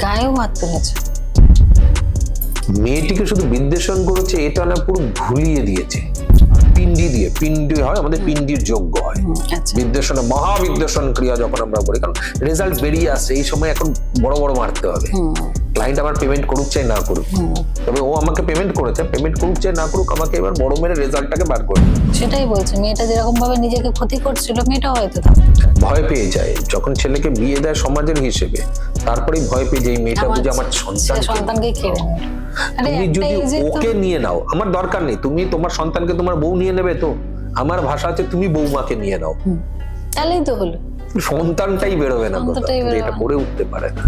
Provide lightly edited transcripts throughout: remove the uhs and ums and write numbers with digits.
গায়েও হাত তুলেছে। মেয়েটিকে শুধু বিদ্বেষণ করেছে এটা না, পুরো ভুলিয়ে দিয়েছে। পিণ্ডি হয়, আমাদের পিণ্ডির যোগ্য হয়। আচ্ছা। বিদ্বেষণে, মহাবিদ্বেষণ ক্রিয়া যখন আমরা করি, কারণ রেজাল্ট বেরিয়ে আসছে, এই সময় এখন বড় বড় মারতে হবে। ক্লায়েন্ট আমার পেমেন্ট করুক চাই না করুক, তবে ও আমাকে পেমেন্ট করেছে, পেমেন্ট করুক চাই না করুক, আমাকে এবার বড় মেরে রেজাল্টটাকে বার করে। সেটাই বলছে, মেয়েটা যেরকম ভাবে নিজেকে ক্ষতি করছিল, মেয়েটা হয়তো ভয় পেয়ে যায় যখন ছেলেকে বিয়ে দেয় সমাজের হিসেবে, তারপরেই ভয় পেয়ে যায় মেয়েটা বুঝে আমার সন্তানকে কেড়ে নেবে। তুমি যদি ওকে নিয়ে নাও, আমার দরকার নেই, তুমি তোমার সন্তানকে তোমার বউ নিয়ে নেবে, তো আমার ভাষা আছে তুমি বৌমাকে নিয়ে নাও, তাহলেই তো হলো, সন্তানটাই বেরোবে না, এটা করে উঠতে পারে না।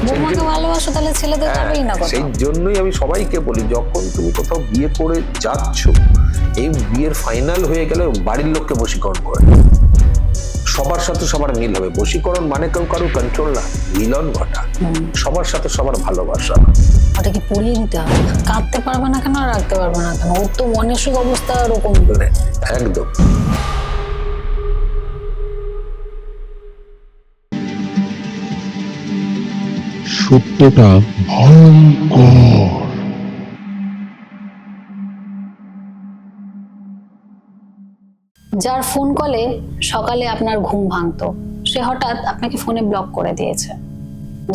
বৌমাকে ভালোবাসো তাহলে ছেলে তো যাবেই না। সেই জন্যই আমি সবাইকে বলি, যখন তুমি কোথাও বিয়ে করে যাচ্ছ, এই বিয়ের ফাইনাল হয়ে গেলে বাড়ির লোককে বশীকরণ করে, সবার সাথে সবার মিল হবে। বশীকরণ মানে কেউ কারো কন্ট্রোল না, মিলন ঘটা, সবার সাথে সবার ভালোবাসা। ওটা কি পুড়িয়ে দিতে হবে? কাঁদতে পারবে না কেন, রাখতে পারবে না কেন? ওর তো মানসিক অবস্থা ওরকম। একদম। সত্যটা ভয়ঙ্কর। যার ফোন কলে সকালে আপনার ঘুম ভাঙতো, সে হঠাৎ আপনাকে ফোনে ব্লক করে দিয়েছে।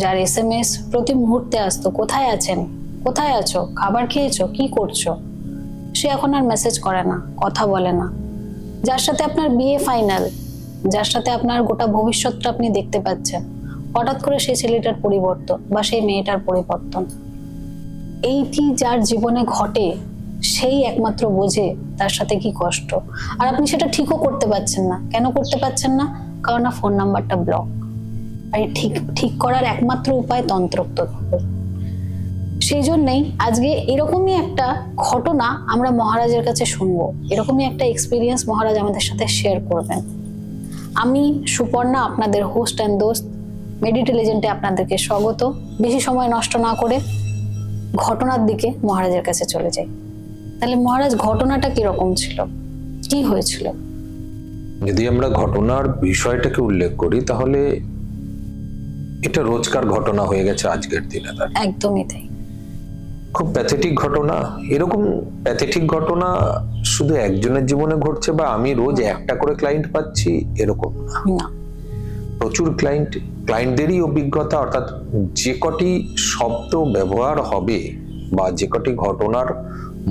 যার SMS প্রতি মুহূর্তে আসতো, কোথায় আছেন, কোথায় আছো, খাবার খেয়েছো, কি করছো, সে এখন আর মেসেজ করে না, কথা বলে না। যার সাথে আপনার বিয়ে ফাইনাল, যার সাথে আপনার গোটা ভবিষ্যৎটা আপনি দেখতে পাচ্ছেন, হঠাৎ করে সেই ছেলেটার পরিবর্তন বা সেই মেয়েটার পরিবর্তন, এইটি যার জীবনে ঘটে সেই একমাত্র বোঝে তার সাথে কি কষ্ট। আর আপনি সেটা ঠিকও করতে পারছেন না। কেন করতে পারছেন না? কারণ না ফোন নাম্বারটা ব্লক। আর ঠিক করার একমাত্র উপায় তন্ত্রোক্ত। সেই জন্যই আজকে এরকমই একটা ঘটনা আমরা মহারাজের কাছে শুনবো, এরকমই একটা এক্সপিরিয়েন্স মহারাজ আমাদের সাথে শেয়ার করবেন। আমি সুপর্ণা, আপনাদের হোস্ট অ্যান্ড দোস্ত, মেডিটেলিজেন্টে আপনাদেরকে স্বাগত। বেশি সময় নষ্ট না করে ঘটনার দিকে মহারাজের কাছে চলে যাই। তাহলে মহারাজ, ঘটনাটা কিরকম ছিল, কি হয়েছিল? যদি আমরা ঘটনার বিষয়টাকে উল্লেখ করি, তাহলে এটা রোজকার ঘটনা হয়ে গেছে আজকের দিনে। একদমই তাই। খুব প্যাথেটিক ঘটনা। এরকম প্যাথেটিক ঘটনা শুধু একজনের জীবনে ঘটছে বা আমি রোজ একটা করে ক্লায়েন্ট পাচ্ছি এরকম না। প্রচুর ক্লায়েন্টদেরই অভিজ্ঞতা, অর্থাৎ যে কটি শব্দ ব্যবহার হবে বা যে কটি ঘটনার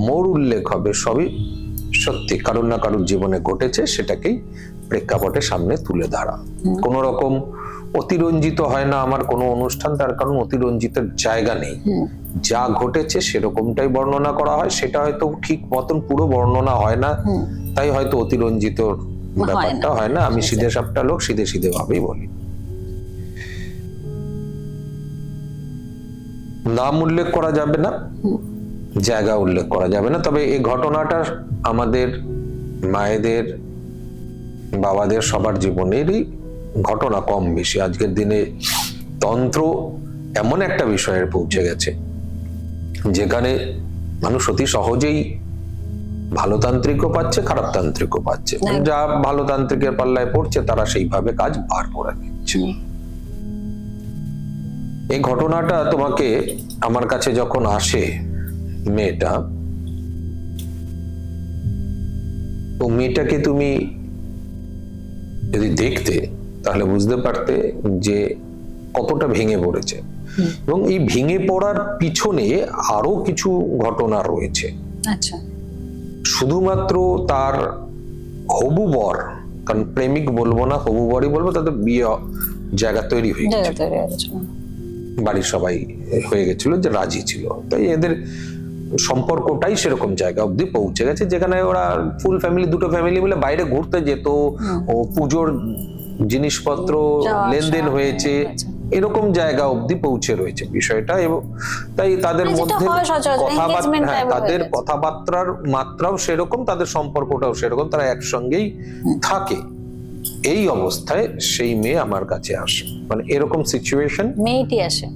মোড় উল্লেখ হবে, সবই সত্যি কারুর না কারুর জীবনে ঘটেছে, সেটাকেই প্রেক্ষাপটে সামনে তুলে ধরা। কোন রকম অতিরঞ্জিত হয় না আমার কোনো অনুষ্ঠান, তার কারণ অতিরঞ্জিতের জায়গা নেই। যা ঘটেছে সেরকমটাই বর্ণনা করা হয়, সেটা হয়তো ঠিক মতন পুরো বর্ণনা হয় না, তাই হয়তো অতিরঞ্জিত ব্যাপারটা হয় না। আমি সিধে সাপটা লোক, সিধে সিধে ভাবেই বলি। নাম উল্লেখ করা যাবে না, জায়গা উল্লেখ করা যাবে না, তবে এই ঘটনাটা আমাদের মায়েদের, বাবাদের সবার জীবনেরই ঘটনা কম বেশি। আজকের দিনে তন্ত্র এমন একটা বিষয়ে পৌঁছে গেছে যেখানে মানুষ অতি সহজেই ভালো তান্ত্রিকও পাচ্ছে, খারাপ তান্ত্রিকও পাচ্ছে। যা ভালো তান্ত্রিকের পাল্লায় পড়ছে তারা সেইভাবে কাজ বার করে নিচ্ছে। এই ঘটনাটা তোমাকে আমার কাছে যখন আসে মেয়েটা, ও মেয়েটাকে তুমি যদি দেখতে তাহলে বুঝতে পারতে যে কতটা ভেঙে পড়েছে, এবং এই ভেঙে পড়ার পিছনে আরো কিছু ঘটনা রয়েছে। আচ্ছা। শুধুমাত্র তার হবু বর, কারণ প্রেমিক বলবো না, হবু বরই বলবো, তাদের বিয়ে জায়গা তৈরি হয়ে গেছে, বাড়ির সবাই হয়ে গেছিল যে রাজি ছিল, তাই এদের সম্পর্কটাই সেরকম জায়গা অব্দি পৌঁছে গেছে যেখানে ওরা ফুল ফ্যামিলি, দুটো ফ্যামিলি মিলে বাইরে ঘুরতে যেত, ও পুজোর জিনিসপত্র লেনদেন হয়েছে, এরকম জায়গা অব্দি পৌঁছে রয়েছে বিষয়টা। এবং তাই তাদের মধ্যে তাদের কথাবার্তার মাত্রাও সেরকম, তাদের সম্পর্কটাও সেরকম, তারা একসঙ্গেই থাকে। এই অবস্থায় সেই মেয়ে আমার কাছে আসে, মানে এরকম সিচুয়েশন মেয়েটি আসে।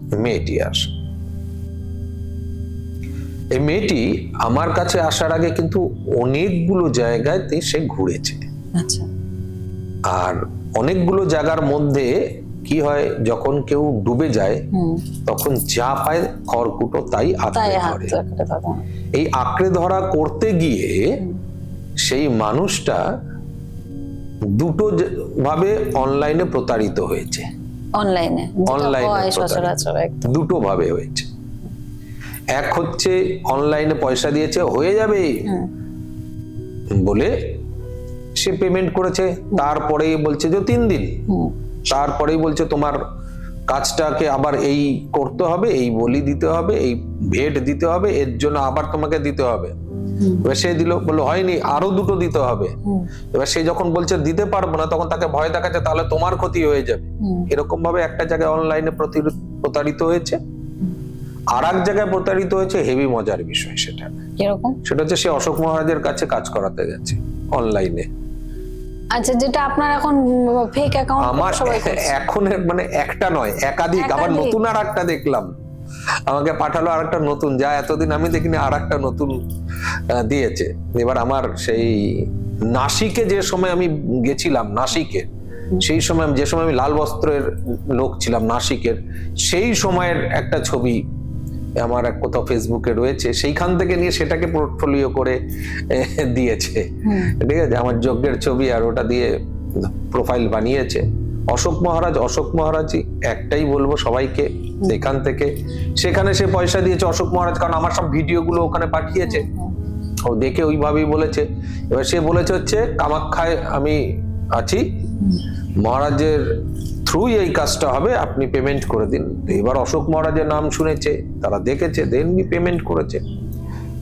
এই মেয়েটি আমার কাছে আসার আগে কিন্তু অনেকগুলো জায়গাতে সে ঘুরেছে। আচ্ছা। আর অনেকগুলো জায়গার মধ্যে কি হয়, যখন কেউ ডুবে যায় তখন যা পায় খড়কুটো তাই তাই আঁকড়ে হাত ধরে। আঁকড়ে ধরে। এই আঁকড়ে ধরা করতে গিয়ে সেই মানুষটা দুটো ভাবে অনলাইনে প্রতারিত হয়েছে। অনলাইনে অনলাইনে হয় প্রতারিত। সচরাচর একদম। দুটো ভাবে হয়েছে। এক হচ্ছে অনলাইনে পয়সা দিয়েছে, হয়ে যাবে বলে সে পেমেন্ট করেছে, তারপরেই বলছে যে 3 দিন, তারপরেই বলছে তোমার কাজটাকে আবার এই করতে হবে, এই বলি দিতে হবে, এই ভেট দিতে হবে, এর জন্য আবার তোমাকে দিতে হবে। এবার সে দিল, বললো হয়নি, আরো দুটো দিতে হবে। এবার সে যখন বলছে দিতে পারবো না, তখন তাকে ভয় দেখাচ্ছে তাহলে তোমার ক্ষতি হয়ে যাবে। এরকম ভাবে একটা জায়গায় অনলাইনে প্রতারিত হয়েছে। আর এক জায়গায় প্রতারিত হয়েছে, হেভি মজার বিষয় সেটা। কিরকম? সেটা হচ্ছে সে অশোক মহারাজের কাছে কাজ করাতে গেছে অনলাইনে। আচ্ছা, যেটা আপনার এখন ফেক অ্যাকাউন্ট আমার সবাই করছে। এখন মানে একটা নয়, একাধিক। আবার নতুন আর একটা দেখলাম, আমাকে পাঠালো আর একটা নতুন, যা এতদিন আমি দেখিনি, আর একটা নতুন দিয়েছে। এবার আমার সেই নাসিকে যে সময় আমি গেছিলাম, নাসিকে সেই সময় যে সময় আমি লাল বস্ত্রের লোক ছিলাম নাসিকের, সেই সময়ের একটা ছবি আমার এক কোথাও ফেসবুকে রয়েছে, সেইখান থেকে নিয়ে সেটাকে পোর্টফোলিও করে দিয়েছে। ঠিক আছে, আমার যজ্ঞের ছবি, আর ওটা দিয়ে প্রোফাইল বানিয়েছে। অশোক মহারাজই একটাই বলবো সবাইকে, এখান থেকে সেখানে সে পয়সা দিয়েছে অশোক মহারাজ, কারণ আমার সব ভিডিও গুলো ওখানে পাঠিয়েছে, ও দেখে ওইভাবেই বলেছে। এবার সে বলেছে হচ্ছে কামাখ্যায় আমি আছি, মহারাজের থ্রুই এই কাজটা হবে, আপনি পেমেন্ট করে দিন। এবার অশোক মহারাজের নাম শুনেছে, তারা দেখেছে, দেন পেমেন্ট করেছে।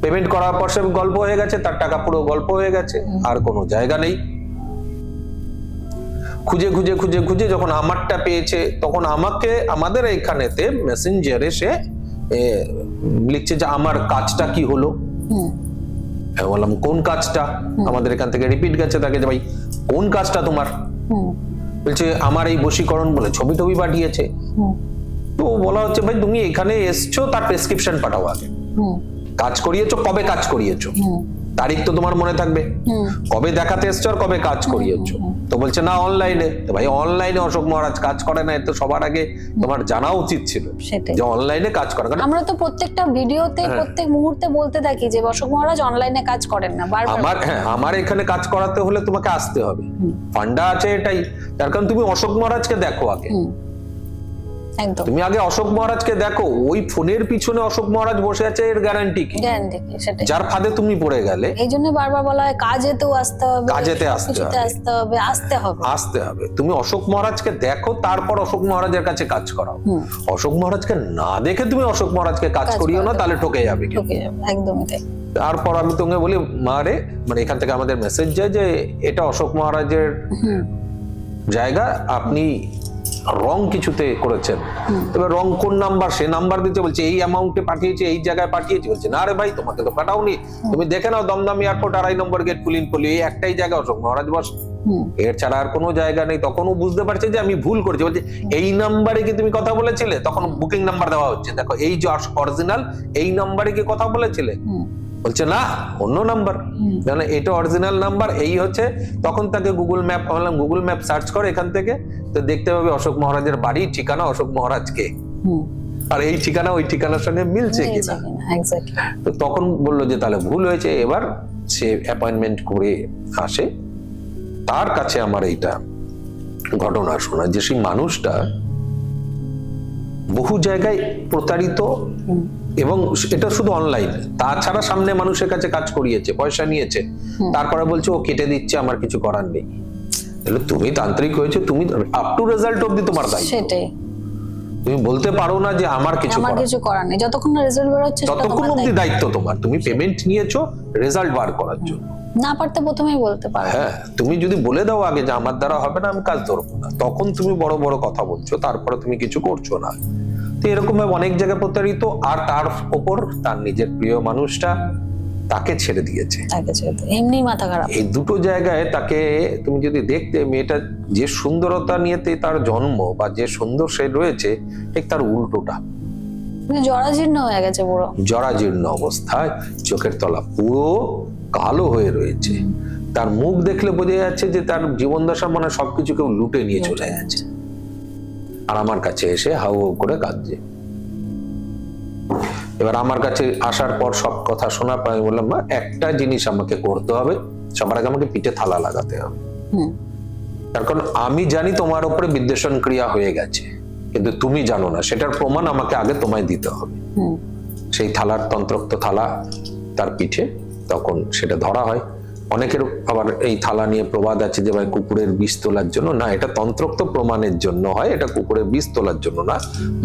পেমেন্ট করার পর সে গল্প হয়ে গেছে, তার টাকা পুরো গল্প হয়ে গেছে, আর কোনো জায়গা নেই। খুঁজে খুঁজে খুঁজে খুঁজে যখন আমারটা পেয়েছে, তখন আমাকে আমাদের এইখানেতে মেসেঞ্জারে সে লিখছে যে আমার কাজটা কি হলো। আমি বললাম কোন কাজটা? আমাদের এখান থেকে রিপিট গেছে তাকে, যে ভাই কোন কাজটা তোমার? বলছে আমার এই বশীকরণ, বলে ছবি টবি পাঠিয়েছে। তো বলা হচ্ছে ভাই তুমি এখানে এসছো, তার প্রেসক্রিপশন পাঠাও আগে। কাজ করিয়েছো, কবে কাজ করিয়েছো, তারিখ তো তোমার মনে থাকবে, কবে দেখাতে এসছো আর কবে কাজ করিয়েছো। তো বলছে না অনলাইনে। তো ভাই অনলাইনে অশোক মহারাজ কাজ করে না, তো সবার আগে তোমার জানা উচিত ছিল যে অনলাইনে কাজ করে। আমরা তো প্রত্যেকটা ভিডিওতে প্রত্যেক মুহূর্তে বলতে থাকি যে অশোক মহারাজ অনলাইনে কাজ করেন না। আমার এখানে কাজ করাতে হলে তোমাকে আসতে হবে, ফান্ডা আছে এটাই। তার কারণ তুমি অশোক মহারাজকে দেখো আগে, তুমি আগে অশোক মহারাজকে দেখো। ওই ফোনের পিছনে অশোক মহারাজ বসে আছে, এর গ্যারান্টি কি? যার ফাঁদে তুমি পড়ে গেলে। এই জন্য বারবার বলা হয় কাজেতেও আসতে হবে, কাজেতে আসতে হবে। তুমি অশোক মহারাজকে দেখো, তারপর অশোক মহারাজের কাছে কাজ করাও। অশোক মহারাজকে না দেখে তুমি অশোক মহারাজকে কাজ করিও না, তাহলে ঠকে যাবে। একদমই তাই। তারপর আমি তোমাকে বলি মারে, মানে এখান থেকে আমাদের মেসেজ যায় যে এটা অশোক মহারাজের জায়গা, আপনি রং কিছুতে করেছেন। এবার রং কোন নাম্বার, সে নাম্বার দিতে বলছে এই অ্যামাউন্টে পাঠিয়েছে, এই জায়গায় পাঠিয়েছে। বলছে না রে ভাই, তোমাকে তো পাঠাওনি, তুমি দেখে নাও দমদম এয়ারপোর্ট 2.5 নম্বর গেট পুলিনপল্লী, এই একটাই জায়গা অশোক মহারাজ বস, এর ছাড়া আর কোনো জায়গা নেই। তখনও বুঝতে পারছে যে আমি ভুল করেছি। বলছে এই নাম্বারে কি তুমি কথা বলেছিলে? তখন বুকিং নাম্বার দেওয়া হচ্ছে, দেখো এই যে অরিজিনাল, এই নাম্বারে কি কথা বলেছিলে? বলছে না, অন্য নাম্বার। মানে এটা অরিজিনাল নাম্বার, এই হচ্ছে। তখন তাকে গুগল ম্যাপ, বললাম গুগল ম্যাপ সার্চ করে এখান থেকে, তো দেখতে পাবে অশোক মহারাজের বাড়ি ঠিকানা অশোক মহারাজকে, আর এই ঠিকানা ওই ঠিকানার সঙ্গে মিলছে কিনা। তো তখন বললো যে তাহলে ভুল হয়েছে। এবার সে অ্যাপয়েন্টমেন্ট করে আসে, তার কাছে আমার এইটা ঘটনা শোনা যে সেই মানুষটা বহু জায়গায় প্রতারিত, এবং এটা শুধু অনলাইন, তাছাড়া সামনে মানুষের কাছে কাজ করিয়েছে, পয়সা নিয়েছে, তারপরে বলছে ও কেটে দিচ্ছে, আমার কিছু করার নেই। তাহলে তুমি তান্ত্রিক হয়েছে, তুমি আপ টু রেজাল্ট অবধি তোমার দায়িত্ব। সেটাই, তুমি বলতে পারো না যে আমার কিছু করার নেই, যতক্ষণ না রেজাল্ট বের হচ্ছে ততক্ষণ অবধি দায়িত্ব তোমার। তুমি পেমেন্ট নিয়েছো রেজাল্ট বার করার জন্য, না পারতে প্রথমেই বলতে পারো। হ্যাঁ, তুমি যদি বলে দাও আগে যে আমার দ্বারা হবে না, আমি কাজ ধরবো না, তখন তুমি বড় বড় কথা বলছো, তারপরে তুমি কিছু করছো না। তো এরকম ভাবে অনেক জায়গায় প্রতারিত। আর তার উপর তার নিজের প্রিয় মানুষটা তাকে ছেড়ে দিয়েছে, এমনি মাথা খারাপ। এই দুটো জায়গায় তাকে তুমি যদি দেখতে, মেয়েটা যে সুন্দরতা নিয়েতে তার জন্ম বা যে সুন্দর সে রয়েছে, ঠিক তার উল্টোটা, জরাজীর্ণ হয়ে গেছে, পুরো জরাজীর্ণ অবস্থায়, চোখের তলা পুরো কালো হয়ে রয়েছে। তার মুখ দেখলে বোঝা যাচ্ছে যে তার জীবন দশা মানে সবকিছু কেউ লুটে নিয়ে চলে যাচ্ছে। আর আমার কাছে এসে হাউ হাউ করে কাঁদছে। এবার আমার কাছে আসার পর সব কথা শোনার পর আমি বললাম, মা একটা জিনিস আমাকে করতে হবে, সবার আগে আমাকে পিঠে থালা লাগাতে হবে। তার কারণ আমি জানি তোমার উপরে বিদ্বেষণ ক্রিয়া হয়ে গেছে, কিন্তু তুমি জানো না, সেটার প্রমাণ আমাকে আগে তোমায় দিতে হবে। সেই থালার তন্ত্রোক্ত থালা তার পিঠে, তখন সেটা ধরা হয়। অনেকের আবার এই থালা নিয়ে প্রবাদ আছে যে ভাই কুকুরের বিষ তোলার জন্য, না, এটা তন্ত্রোক্ত প্রমাণের জন্য হয়, এটা কুকুরের বিষ তোলার জন্য না।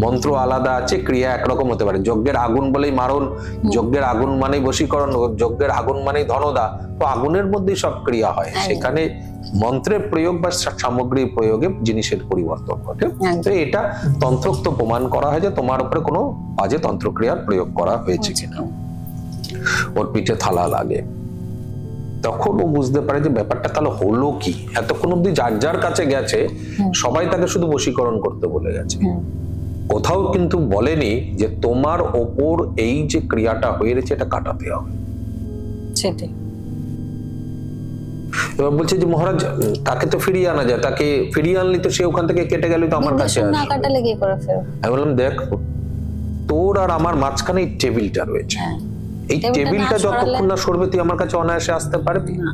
মন্ত্র আলাদা আছে, ক্রিয়া একরকম হতে পারে। যজ্ঞের আগুন বলেই মারণ, যজ্ঞের আগুন মানেই বশীকরণ, যজ্ঞের আগুন মানেই ধনদা, তো আগুনের মধ্যেই সব ক্রিয়া হয়। সেখানে মন্ত্রের প্রয়োগ বা সামগ্রীর প্রয়োগে জিনিসের পরিবর্তন ঘটে। তো এটা তন্ত্রোক্ত প্রমাণ করা হয় যে তোমার উপরে কোনো বাজে তন্ত্রক্রিয়ার প্রয়োগ করা হয়েছে কিনা। ওর পিঠে থালা লাগে, তখন ও বুঝতে পারে যে ব্যাপারটা তাহলে হলো কি। এতক্ষণ অব্দি যার যার কাছে গেছে সবাই তাকে শুধু বশীকরণ করতে বলে গেছে, কোথাও কিন্তু বলেনি যে তোমার ওপর এই যে ক্রিয়াটা হয়ে রয়েছে এটা কাটাতে হবে। সেটাই। এবার বলছে যে মহারাজ তাকে তো ফিরিয়ে আনা যায়, তাকে ফিরিয়ে আনলি তো সে ওখান থেকে কেটে গেল, তো আমার কাছে না কাটালে কি করে ফেরো? আমি বললাম দেখ, তোর আর আমার মাঝখানে এই টেবিলটা রয়েছে, এই টেবিলটা যতক্ষণ না সরবে তুই আমার কাছে অনায়াসে আসতে পারবি না।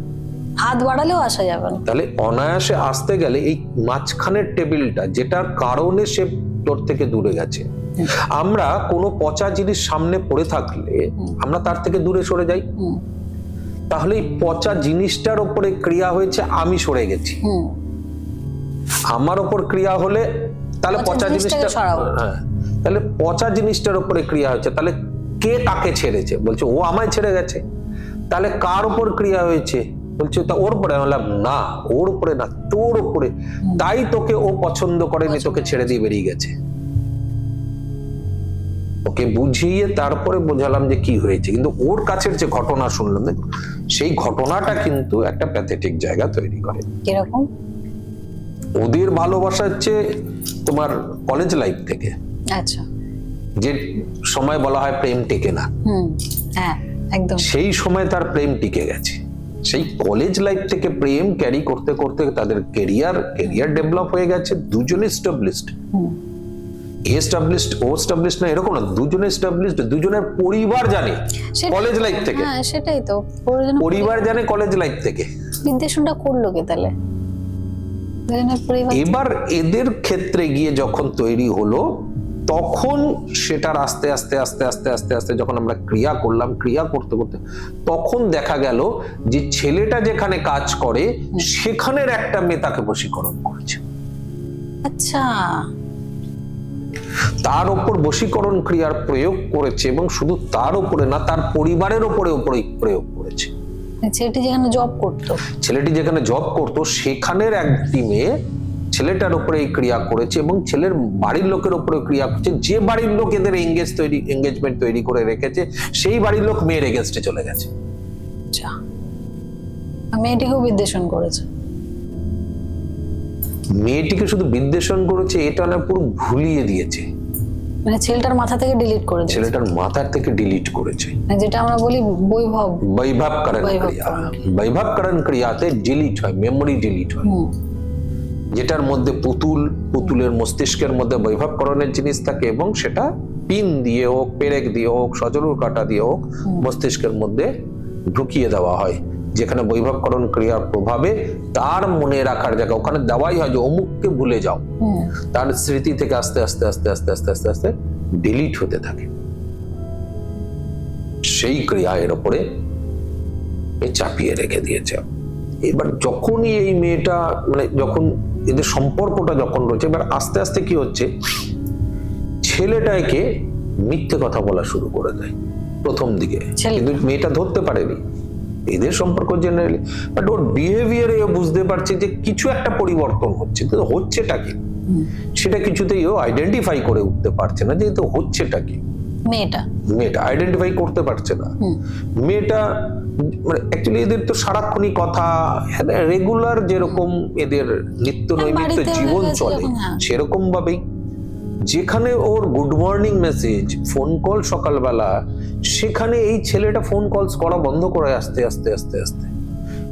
হাত বাড়ালেও আসা যাবে না। তাহলে অনায়াসে আসতে গেলে এই মাঝখানের টেবিলটা, যেটার কারণে সে তোর থেকে দূরে গেছে, আমরা কোনো পচা জিনিস সামনে পড়ে থাকলে আমরা তার থেকে দূরে সরে যাই। তাহলে এই পচা জিনিসটার উপরে ক্রিয়া হয়েছে, আমি সরে গেছি। আমার উপর ক্রিয়া হলে তাহলে পচা জিনিসটা, হ্যাঁ, তাহলে পচা জিনিসটার উপরে ক্রিয়া হয়েছে, তাহলে কে তাকে ছেড়েছে? বলছে ও আমায় ছেড়ে গেছে। তাহলে কার উপর ক্রিয়া হয়েছে? বলছে তা ওর উপরে। বললাম না, ওর উপরে না, তোর উপরে। তাই তোকে ও পছন্দ করেনি, তোকে ছেড়ে দিয়ে বেরিয়ে গেছে। ওকে বুঝিয়ে তারপরে বোঝালাম যে কি হয়েছে, কিন্তু ওর কাছের যে ঘটনা শুনলাম, সেই ঘটনাটা কিন্তু একটা প্যাথেটিক জায়গা তৈরি করে। কিরকম? ওদের ভালোবাসা হচ্ছে তোমার কলেজ লাইফ থেকে। আচ্ছা। যে সময় বলা হয় প্রেম টিকে না, হ্যাঁ একদম, সেই সময় তার প্রেম টিকে গেছে। সেই কলেজ লাইফ থেকে প্রেম ক্যারি করতে করতে তাদের কেরিয়ার ডেভেলপ হয়ে গেছে। দুজনে এস্টাবলিশড, এস্টাবলিশড না এরকম না, দুজনে এস্টাবলিশড, দুজনের পরিবার জানে কলেজ লাইফ থেকে। হ্যাঁ সেটাই তো, পরিবার জানে কলেজ লাইফ থেকে। বিদ্বেষণটা করলো কে তাহলে? এবার এদের ক্ষেত্রে গিয়ে যখন তৈরি হলো, তখন সেটার আস্তে আস্তে আস্তে আস্তে আস্তে আস্তে যখন আমরা ক্রিয়া করলাম, ক্রিয়া করতে করতে তখন দেখা গেল যে ছেলেটা যেখানে কাজ করে সেখানের একটা মেয়ে তাকে বশীকরণ করেছে। আচ্ছা, তার উপর বশীকরণ ক্রিয়ার প্রয়োগ করেছে, এবং শুধু তার উপরে না, তার পরিবারের উপরে প্রয়োগ করেছে। ছেলেটি যেখানে জব করতো সেখানের একটি মেয়ে ছেলেটার উপরে এই ক্রিয়া করেছে, এবং ছেলের বাড়ির লোকের উপরে ক্রিয়া করছে। যে বাড়ির লোক এদের এঙ্গেজমেন্ট তৈরি করে রেখেছে, সেই বাড়ির লোক মেয়ের এগেনস্টে চলে গেছে। আচ্ছা, মেয়েটিকেও বিদ্বেষণ করেছে। মেয়েটিকে শুধু বিদ্বেষণ করেছে এটা না, পুরো ভুলিয়ে দিয়েছে। মানে ছেলেটার মাথা থেকে ডিলিট করে দিয়েছে। ছেলেটার মাথার থেকে ডিলিট করেছে, যেটা আমরা বলি বৈভবকরণ ক্রিয়াতে ডিলিট হয়, মেমোরি ডিলিট হয়। যেটার মধ্যে পুতুলের মস্তিষ্কের মধ্যে বৈভবকরণের জিনিস থাকে, এবং সেটা পিন দিয়ে হোক, পেরেক দিয়ে হোক, সজলুর কাঁটা দিয়ে হোক মস্তিষ্কের মধ্যে ঢুকিয়ে দেওয়া হয়, যেখানে বৈভবকরণ ক্রিয়ার প্রভাবে তার মনে রাখার জায়গা ওখানে দেওয়াই হয় যে অমুককে ভুলে যাও। তার স্মৃতি থেকে আস্তে আস্তে আস্তে আস্তে আস্তে আস্তে আস্তে ডিলিট হতে থাকে। সেই ক্রিয়া এর উপরে চাপিয়ে রেখে দিয়েছে। এবার যখনই এই মেয়েটা, মানে যখন এদের সম্পর্কটা যখন রয়েছে, এবার আস্তে আস্তে কি হচ্ছে, ছেলেটাকে মিথ্যে কথা বলা শুরু করে দেয় প্রথম দিকে, কিন্তু মেয়েটা ধরতে পারেনি এদের সম্পর্ক জেনারেলি। বাট ওর বিহেভিয়ারে বুঝতে পারছে যে কিছু একটা পরিবর্তন হচ্ছে, কিন্তু হচ্ছেটা কি সেটা কিছুতেই ও আইডেন্টিফাই করে উঠতে পারছে না, যে তো হচ্ছেটা কি। মেয়েটা আইডেন্টিফাই করতে পারছে না। মেয়েটা মানে অ্যাকচুয়ালি এদের তো সারাক্ষণই কথা, রেগুলার যেরকম এদের নিত্য নৈমিত্য জীবন চলে সেরকম ভাবেই, যেখানে ওর good morning message, phone call সকালবেলা, সেখানে এই ছেলেটা ফোন কলস করা বন্ধ করে আস্তে আস্তে আস্তে আস্তে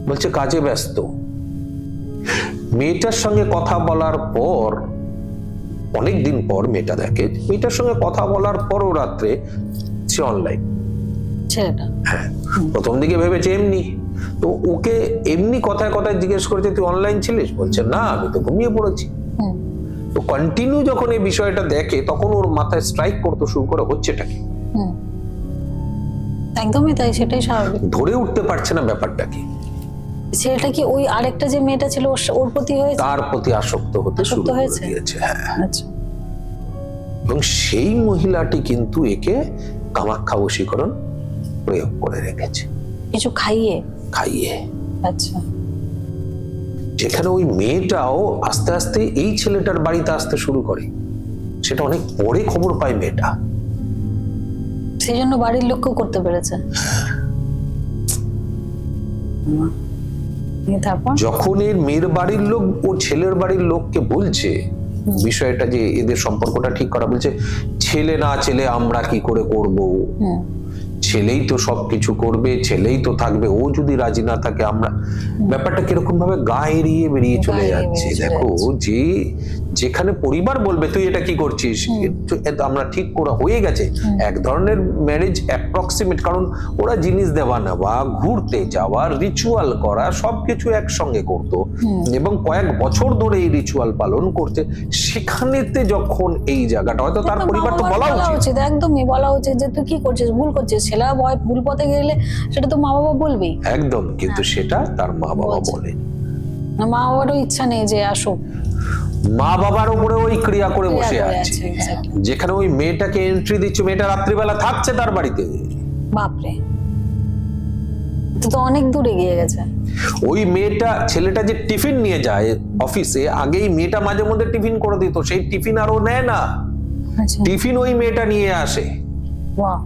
বলছে কাজে ব্যস্ত। মেয়েটার সঙ্গে কথা বলার পর অনেকদিন পর মেয়েটা দেখে, মেয়েটার সঙ্গে কথা বলার পরও রাত্রে সে অনলাইন। ছেলেটা হ্যাঁ, প্রথম দিকে ভেবেছে এমনি, তো ওকে এমনি কথায় কথায় জিজ্ঞেস করেছে তুই অনলাইন ছিলিস, বলছে না আমি তো ঘুমিয়ে পড়েছি। হুম, তো কন্টিনিউ যখন এই বিষয়টা দেখে তখন ওর মাথায় স্ট্রাইক করতে শুরু করে হচ্ছেটা কি, হুম, একদমই তাই, সেটাই স্বাভাবিক। ধরে উঠতে পারছে না ব্যাপারটা কি। ছেলেটা কি ওই আরেকটা যে মেয়েটা ছিল ওর প্রতি হয়েছে? তার প্রতি আসক্ত হতে শুরু করে হয়েছে? দিয়েছে। হ্যাঁ, আচ্ছা, এবং সেই মহিলাটি কিন্তু একে কামাখ্যা বশীকরণ প্রয়োগ করে রেখেছে, কিছু খাইয়ে। খাইয়ে। আচ্ছা, যেখানে ওই মেয়েটাও আস্তে আস্তে এই ছেলেটার বাড়িতে আসতে শুরু করে, সেটা অনেক পরে খবর পায় মেয়েটা। সেই জন্য বাড়ির লোককেও করতে পেরেছে। তারপর যখন এর মেয়ের বাড়ির লোক ও ছেলের বাড়ির লোককে বলছে বিষয়টা যে এদের সম্পর্কটা ঠিক করা, বলছে ছেলে না ছেলে আমরা কি করে করব, হুম, ছেলেই তো সবকিছু করবে, ছেলেই তো থাকবে, ও যদি রাজি না থাকে আমরা, ব্যাপারটা কিরকম ভাবে গা এড়িয়ে বেরিয়ে চলে গা এড়িয়ে যাচ্ছে। বেরিয়ে চলে দেখো যে যেখানে পরিবার বলবে তুই এটা কি করছিস, এটা আমরা ঠিক করা হয়ে গেছে, এক ধরনের ম্যারেজ অ্যাপ্রক্সিমেট, কারণ ওরা জিনিস দেওয়া নেওয়া, ঘুরতে যাওয়া, রিচুয়াল করা সবকিছু একসঙ্গে করতো এবং কয়েক বছর ধরে এই রিচুয়াল পালন করতে, সেখানেতে যখন এই জায়গাটা হয়তো তার পরিবার তো বলা উচিত, একদমই বলা উচিত যে তুই কি করছিস, ভুল করছিস। ছেলে ভুল পথে গেলে সেটা তো মা বাবা বলবেই একদম, কিন্তু সেটা তার মা বাবা বলছে। বলে না, মা বাবারও ইচ্ছা নেই যে আসুক, মা বাবার উপরে ওই ক্রিয়া করে ক্রিয়া বসে করে আছে। আছে, exactly। যেখানে ওই মেয়েটাকে এন্ট্রি দিচ্ছে, মেয়েটা রাত্রিবেলা থাকছে তার বাড়িতে, বাপরে, তো অনেক দূরে গিয়ে গেছে। ওই মেয়েটা ছেলেটা যে টিফিন নিয়ে যায় অফিসে, আগেই মেয়েটা মাঝে মধ্যে টিফিন করে দিত, সেই টিফিন আর ও নেয় না, আচ্ছা, টিফিন ওই মেয়েটা নিয়ে আসে। বাহ,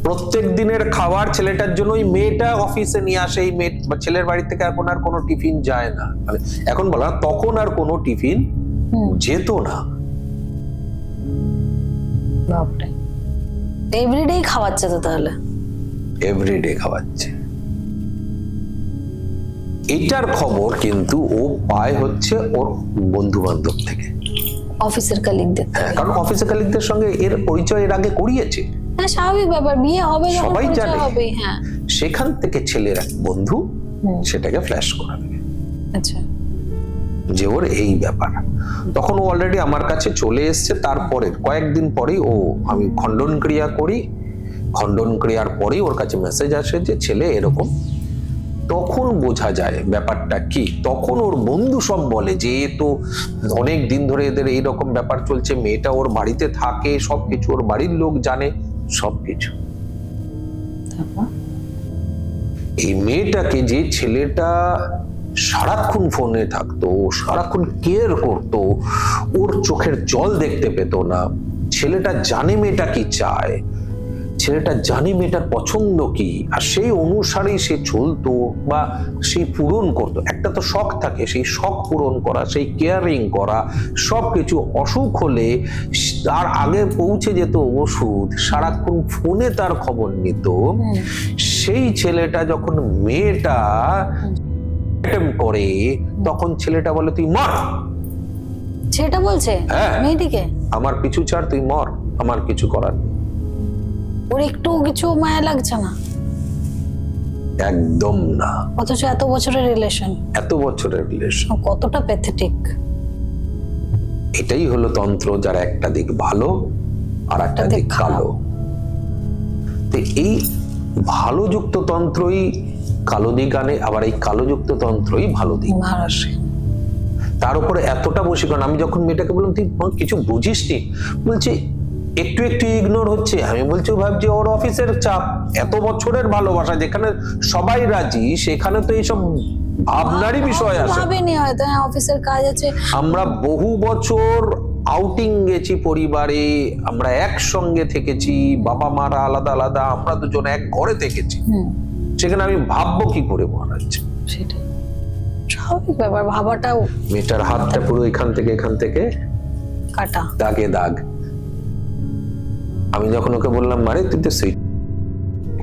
প্রত্যেক দিনের খাবার ছেলেটার জন্য ওই মেয়েটা অফিসে নিয়ে আসে। এই মেয়ে ছেলের বাড়ি থেকে এখন আর কোনো টিফিন যায় না, মানে এখন বলা তখন আর কোনো টিফিন যেত না। বাপরে, এভরিডে খাওয়াচ্ছে তো তাহলে? এভরিডে খাওয়াচ্ছে। এটার খবর কিন্তু ও পায় হচ্ছে ওর বন্ধু বান্ধব থেকে, অফিসের কালিগদের। হ্যাঁ, কারণ অফিসের কালিগদের সঙ্গে এর পরিচয় এর আগে করিয়েছে, হ্যাঁ, স্বাভাবিক ব্যাপার, বিয়ে হবে যখন সবাই পরিচয় জানে। হবে। হ্যাঁ, সেখান থেকে ছেলের এক বন্ধু সেটাকে ফ্ল্যাশ করে দেবে আচ্ছা, যে ওর এই ব্যাপার। তখন ও অলরেডি আমার কাছে চলে এসছে, তারপরে কয়েকদিন পরেই ও, আমি খণ্ডন ক্রিয়া করি, খণ্ডন ক্রিয়ার পরেই ওর কাছে মেসেজ আসে যে ছেলে এরকম। তখন বোঝা যায় ব্যাপারটা কি। তখন ওর বন্ধু সব বলে যে এ তো অনেক দিন ধরে এদের এইরকম ব্যাপার চলছে, মেয়েটা ওর বাড়িতে থাকে, সবকিছু ওর বাড়ির লোক জানে, সবকিছু। তারপর এই মেয়েটাকে যে ছেলেটা সারাক্ষণ ফোনে থাকতো, সারাক্ষণ কেয়ার করতো, ওর চোখের জল দেখতে পেত না, ছেলেটা জানে মেয়েটা কি চায়, ছেলেটা জানে মেয়েটার পছন্দ কি, আর সেই অনুসারেই সে চলতো বা সেই পূরণ করতো। একটা তো শখ থাকে, সেই শখ পূরণ করা, সেই কেয়ারিং করা, সবকিছু। অসুখ হলে তার আগে পৌঁছে যেত ওষুধ, সারাক্ষণ ফোনে তার খবর নিত। সেই ছেলেটা যখন মেয়েটা করে, তখন ছেলেটা বলে তুই মর। সেটা বলছে হ্যাঁ, মেয়েটিকে, আমার পিছু ছাড়, তুই মর, আমার কিছু করার নেই। ওর একটু কিছু মায়া লাগছে না? একদম না। অথচ এত বছরের রিলেশন, এত বছরের রিলেশন, কতটা প্যাথেটিক। এটাই হলো তন্ত্র, যার একটা দিক ভালো আর একটা দিক কালো। তো এই ভালো যুক্ত তন্ত্রই কালো দিক আনে, আবার এই কালো যুক্ত তন্ত্রই ভালো দিক আসে। তার উপরে এতটা বশীকরণ। আমি যখন মেয়েটাকে বললাম তুই কিছু বুঝিস নি, বলছে একটু একটু ইগনোর হচ্ছে। আমি বলছি ভাবছি ওর অফিসের চাপ, এত বছরের ভালোবাসা, যেখানে সবাই রাজি সেখানে তো এইসব ভাবনারই বিষয় আসে। ভাবেনি হয়তো, অফিসের কাজ আছে। আমরা বহু বছর আউটিং গেছি পরিবারে, আমরা একসঙ্গে থেকেছি, বাবা মারা আলাদা আলাদা, আমরা দুজন এক ঘরে থেকেছি, সেখানে আমি ভাববো কি করে মহারাজ? সেটাই স্বাভাবিক ব্যাপার, ভাবাটাও। মেয়েটার হাতটা পুরো এখান থেকে কাটা, দাগে দাগ। আমি যখন ওকে বললাম মারে তুই তো সুইট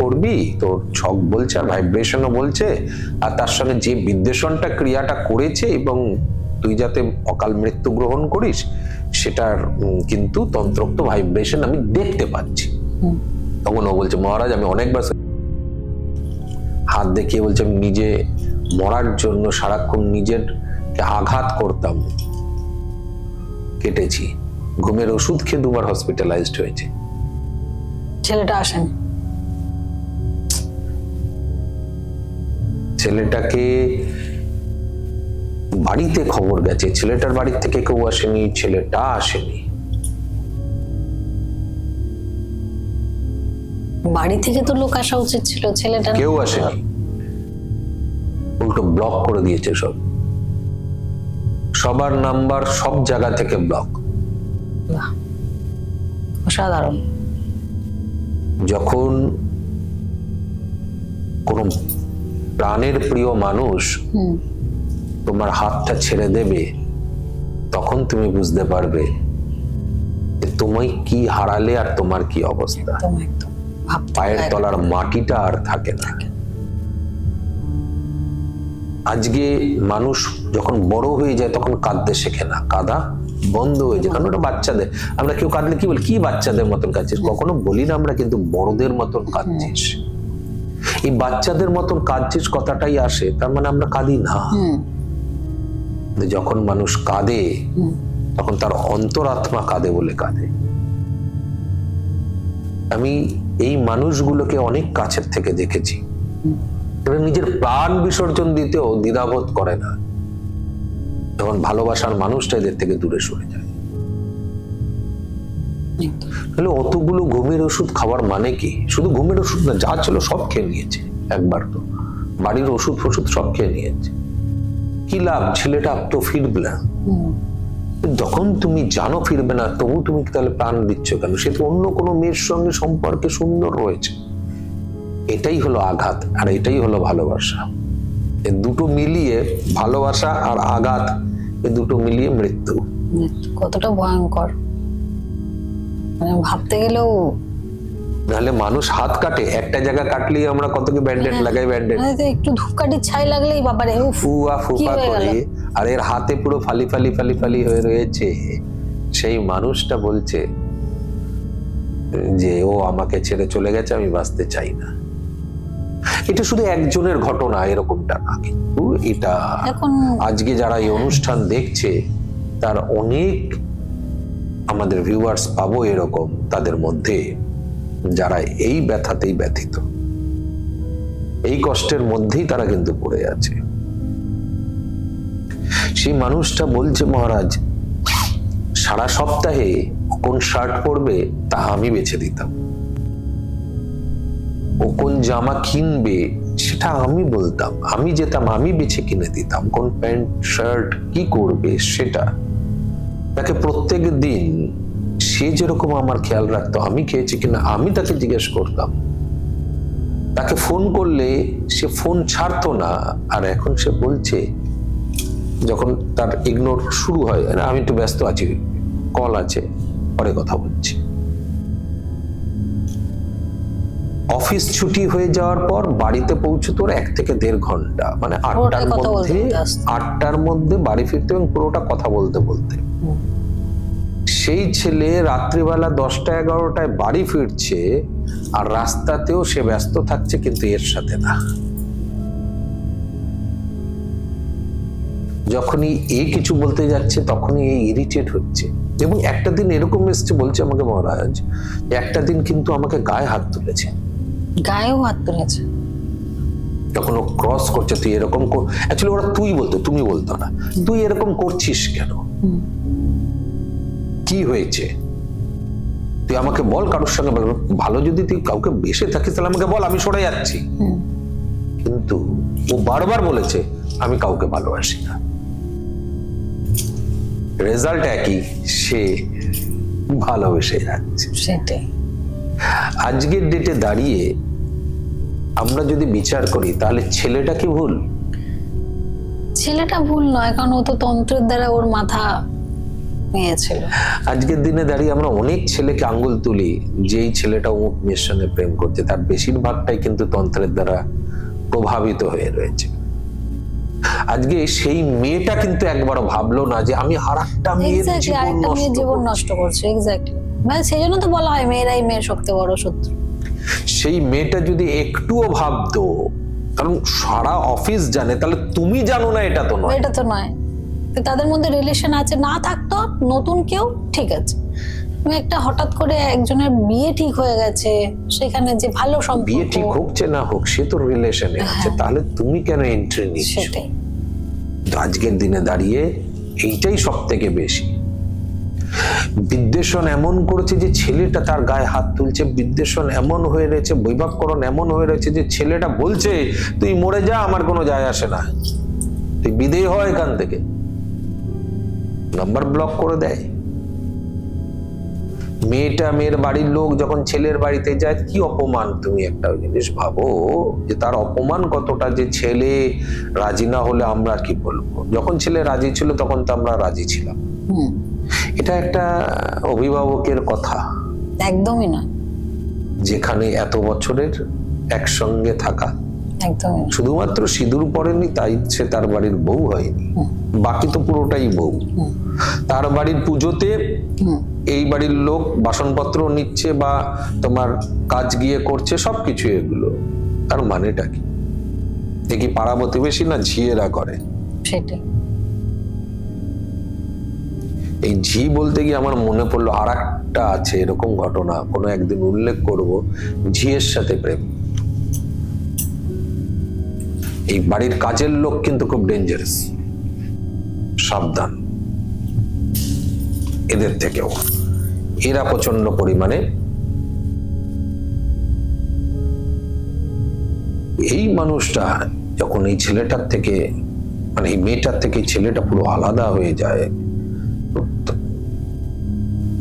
করবি, তোর ছক বলছে আর ভাইব্রেশনও বলছে, আর তার সঙ্গে যে বিদ্বেষণটা ক্রিয়াটা করেছে এবং তুই যাতে অকাল মৃত্যু গ্রহণ করিস, সেটার কিন্তু তন্ত্রোক্ত ভাইব্রেশন আমি দেখতে পাচ্ছি। তখন ও বলছে, মহারাজ আমি অনেকবার হাত দেখিয়ে বলছে আমি নিজে মরার জন্য সারাক্ষণ নিজের আঘাত করতাম, কেটেছি, ঘুমের ওষুধ খেয়ে 2বার হসপিটালাইজড হয়েছে। ছেলেটা আসেন? ছেলেটাকে বাড়িতে খবর গেছে, ছেলেটার বাড়ি থেকে কেউ আসেনি, ছেলেটা আসেনি। বাড়ি থেকে তো লোক আসা উচিত ছিল, ছেলেটা কেউ আসেনি, উল্টো ব্লক করে দিয়েছে সব, সবার নাম্বার সব জায়গা থেকে ব্লক। বাহ, অসাধারণ। যখন কোন প্রাণের প্রিয় মানুষ তোমার হাতটা ছেড়ে দেবে, তখন তুমি বুঝতে পারবে যে তুমি কি হারালে আর তোমার কি অবস্থা। একদম একদম, পায়ের তলার মাটিটা আর থাকে না। আজকে মানুষ যখন বড় হয়ে যায় তখন কাঁদতে শেখে না, কাঁদা বন্ধ হয়ে যায়, কারণ ওটা বাচ্চাদের। আমরা কেউ কাঁদলে কি বলি, কি বাচ্চাদের মতন কাঁদছিস, কখনো বলি না আমরা, কিন্তু বড়দের মতন কাঁদছিস। এই বাচ্চাদের মতন কাঁদছিস কথাটাই আসে, তার মানে আমরা কাঁদি না। যখন মানুষ কাঁদে তখন তার অন্তরাত্মা কাঁদে বলে কাঁদে। আমি এই মানুষগুলোকে অনেক কাছের থেকে দেখেছি, এরা নিজের প্রাণ বিসর্জন দিতেও দ্বিধাবোধ করে না যখন ভালোবাসার মানুষটা এদের থেকে দূরে সরে যায়। তাহলে অতগুলো ঘুমের ওষুধ খাওয়ার মানে কি? শুধু ঘুমের ওষুধ না, যা ছিল সব খেয়ে নিয়েছে একবার, তো বাড়ির ওষুধ ফষুধ সব খেয়ে নিয়েছে। কি লাভ? ছেলেটা তো ফিরবে না। যখন তুমি জানো ফিরবে না, তবু তুমি তাহলে প্রাণ দিচ্ছ কেন? সে তো অন্য কোনো মেয়ের সঙ্গে সম্পর্কে সুন্দর রয়েছে। এটাই হলো আঘাত, আর এটাই হলো ভালোবাসা। এই দুটো মিলিয়ে, ভালোবাসা আর আঘাত, এই দুটো মিলিয়ে মৃত্যু। কতটা ভয়ঙ্কর, মানে ভাবতে গেলেও। নাহলে মানুষ হাত কাটে, একটা জায়গা কাটলেই আমরা কত কি ব্যান্ডেড লাগাই, ব্যান্ডেড একটু ধূপকাঠির ছাই লাগলেই বাবারে ফুয়া ফুফা করে, আর এর হাতে পুরো ফালি ফালি ফালি ফালি হয়ে রয়েছে। সেই মানুষটা বলছে যে ও আমাকে ছেড়ে চলে গেছে, আমি বাঁচতে চাই না। এটা শুধু একজনের ঘটনা এরকমটা না, কিন্তু এটা এখন আজকে যারা এই অনুষ্ঠান দেখছে তার অনেক আমাদের ভিউয়ার্স পাবো এরকম, তাদের মধ্যে যারা এই ব্যথাতেই ব্যথিত, এই কষ্টের মধ্যেই তারা কিন্তু পড়ে আছে। সেই মানুষটা বলছে, মহারাজ সারা সপ্তাহে কোন শার্ট পরবে তা আমি বেছে দিতাম, ও কোন জামা কিনবে সেটা আমি বলতাম, আমি যেতাম, আমি বেছে কিনে দিতাম। কোন প্যান্ট শার্ট কি করবে সেটা তাকে প্রত্যেক দিন সে যেরকম আমার খেয়াল রাখতো, আমি খেয়েছি কিনা আমি তাকে জিজ্ঞেস করতাম। তাকে ফোন করলে সে ফোন ছাড়তো না, আর এখন সে বলছে যখন তার ইগনোর শুরু হয়, আমি একটু ব্যস্ত আছি, কল আছে, পরে কথা বলছি। অফিস ছুটি হয়ে যাওয়ার পর বাড়িতে পৌঁছতে ওর 1 থেকে 1.5 ঘন্টা, মানে 8টার মধ্যে বাড়ি ফিরতে, এবং পুরোটা কথা বলতে বলতে। সেই ছেলে রাত্রিবেলা 10টা-11টায় বাড়ি ফিরছে, আর রাস্তাতেও সে ব্যস্ত থাকছে, কিন্তু এর সাথে না। যখনই এ কিছু বলতে যাচ্ছে তখনই এ ইরিটেট হচ্ছে। এবং একটা দিন এরকম এসছে, বলছে আমাকে, মহারাজ একটা দিন কিন্তু আমাকে গায়ে হাত তুলেছে। গায়েও হাত তুলেছে? যখন ও ক্রস করছে, তুই এরকম অ্যাকচুয়ালি ওরা তুই বলতো, তুমি বলতো না, তুই এরকম করছিস কেন, কি হয়েছে, তুই আমাকে বল। কারোর সঙ্গে ভালো যদি তুই কাউকে বেসে থাকিস তাহলে আমাকে বল, আমি সরে যাচ্ছি। কিন্তু ও বারবার বলেছে আমি কাউকে ভালোবাসি না। রেজাল্ট একই, সে ভালোবেসে যাচ্ছে। সেটাই আজকের ডেটে দাঁড়িয়ে আমরা যদি বিচার করি, তাহলে ছেলেটা কি ভুল? ছেলেটা ভুল নয়, কারণ ও তো তন্ত্রের দ্বারা ওর মাথা নিয়েছিল। আজকের দিনে দাঁড়িয়ে আমরা অনেক ছেলেকে আঙ্গুল তুলি, যেই ছেলেটা অমুক মেয়ের সঙ্গে প্রেম করছে, তার বেশিরভাগটাই কিন্তু তন্ত্রের দ্বারা প্রভাবিত হয়ে রয়েছে। আজকে সেই মেয়েটা কিন্তু একবারও ভাবলো না যে আমি আর একটা মেয়ের এক্স্যাক্টলি, জীবন আরেকটা মেয়ের নষ্ট জীবন করছি। নষ্ট করছে। এক্স্যাক্টলি, মানে সেই জন্য তো বলা হয় মেয়েরাই মেয়ের সবচেয়ে বড় শত্রু। সেই মেয়েটা যদি একটুও ভাবতো, কারণ সারা অফিস জানে, তাহলে তুমি জানো না এটা তো নয়। এটা তো নয়, তো তাদের মধ্যে রিলেশন আছে, না থাকতো নতুন কেউ ঠিক আছে, তুমি একটা হঠাৎ করে একজনের বিয়ে ঠিক হয়ে গেছে, সেখানে যে ভালো সম্পর্ক, বিয়ে ঠিক হোক যে না হোক, সে তো রিলেশনে আছে, তাহলে তুমি কেন এন্ট্রি নিচ্ছ? সেটাই। তো আজকের দিনে দাঁড়িয়ে এইটাই সব থেকে বেশি। বিদ্বেষণ এমন করেছে যে ছেলেটা তার গায়ে হাত তুলছে, বিদ্বেষণ এমন হয়ে রয়েছে, বৈভবকরণ এমন হয়ে রয়েছে যে ছেলেটা বলছে তুই মরে যা, আমার কোনো যায় আসে না, তুই বিদেয় হয় এখান থেকে, নাম্বার ব্লক করে দেয়। মেয়ের বাড়ির লোক যখন ছেলের বাড়িতে যায়, কি অপমান! তুমি একটা জিনিস ভাবো যে তার অপমান কতটা, যে ছেলে রাজি না হলে আমরা কি বলবো। যখন ছেলে রাজি ছিল তখন তো আমরা রাজি ছিলাম। এটা একটা অভিভাবকের কথা, একদমই না, যেখানে এত বছরের একসঙ্গে থাকা, একদমই না। শুধুমাত্র সিঁদুর পরেনি তাই সে তার বাড়ির বউ হয়নি, বাকি তো পুরোটাই বউ। তার বাড়ির পুজোতে এই বাড়ির লোক বাসনপত্র নিচ্ছে বা তোমার কাজ গিয়ে করছে, সবকিছু এগুলো তার মানেটা কি? দেখি পাড়া প্রতিবেশী না ঝিয়েরা করে। সেটাই। এই ঝি বলতে গিয়ে আমার মনে পড়লো আর একটা আছে এরকম ঘটনা, কোনো একদিন উল্লেখ করব। ঝিয়ের সাথে প্রেম। এই বাড়ির কাজের লোক কিন্তু খুব ডেঞ্জারাস, সাবধান এদের থেকেও। এরা প্রচন্ড পরিমাণে, এই মানুষটা যখন এই ছেলেটার থেকে, মানে এই মেয়েটার থেকে ছেলেটা পুরো আলাদা হয়ে যায়,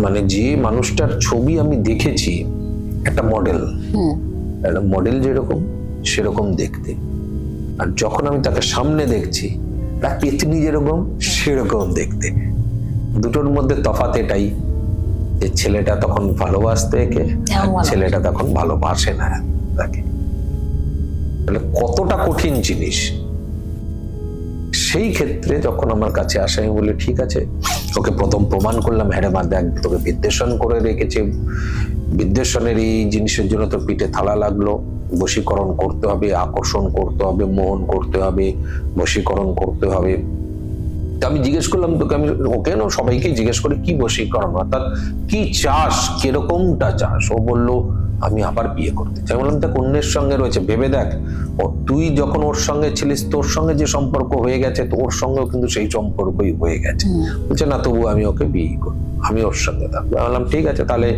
মানে যে মানুষটার ছবি আমি দেখেছি, একটা মডেল যেরকম সেরকম দেখতে, আর যখন আমি তাকে সামনে দেখছি একটা পেতনি যেরকম সেরকম দেখতে। দুটোর মধ্যে তফাৎ এটাই যে ছেলেটা তখন ভালোবাসতে একে, আর ছেলেটা তখন ভালোবাসে না তাকে। তাহলে কতটা কঠিন জিনিস। সেই ক্ষেত্রে যখন আমার কাছে আসে, আমি বলি ঠিক আছে, ওকে প্রথম প্রমাণ করলাম, হ্যাঁ রে মা দেখ, তোকে বিদ্বেষণ করে রেখেছে, বিদ্বেষণের এই জিনিসের জন্য তোর পিঠে থালা লাগলো, বশীকরণ করতে হবে, আকর্ষণ করতে হবে, মোহন করতে হবে, বশীকরণ করতে হবে। আমি জিজ্ঞেস করলাম তোকে, আমি ওকে না সবাইকে জিজ্ঞেস করি কি বশীকরণ, অর্থাৎ কি চাস, কিরকমটা চাস? ও বললো আমি আবার বিয়ে করতে চাই। বললাম দেখ, অন্যের সঙ্গে রয়েছে, ভেবে দেখ, তুই যখন ওর সঙ্গে ছিলিস তোর সঙ্গে যে সম্পর্ক হয়ে গেছে, তো ওর সঙ্গেও কিন্তু সেই সম্পর্কই হয়ে গেছে। বলছে না, তবু আমি ওকে বিয়ে করবো, আমি ওর সঙ্গে থাকবো। বললাম ঠিক আছে, তাহলে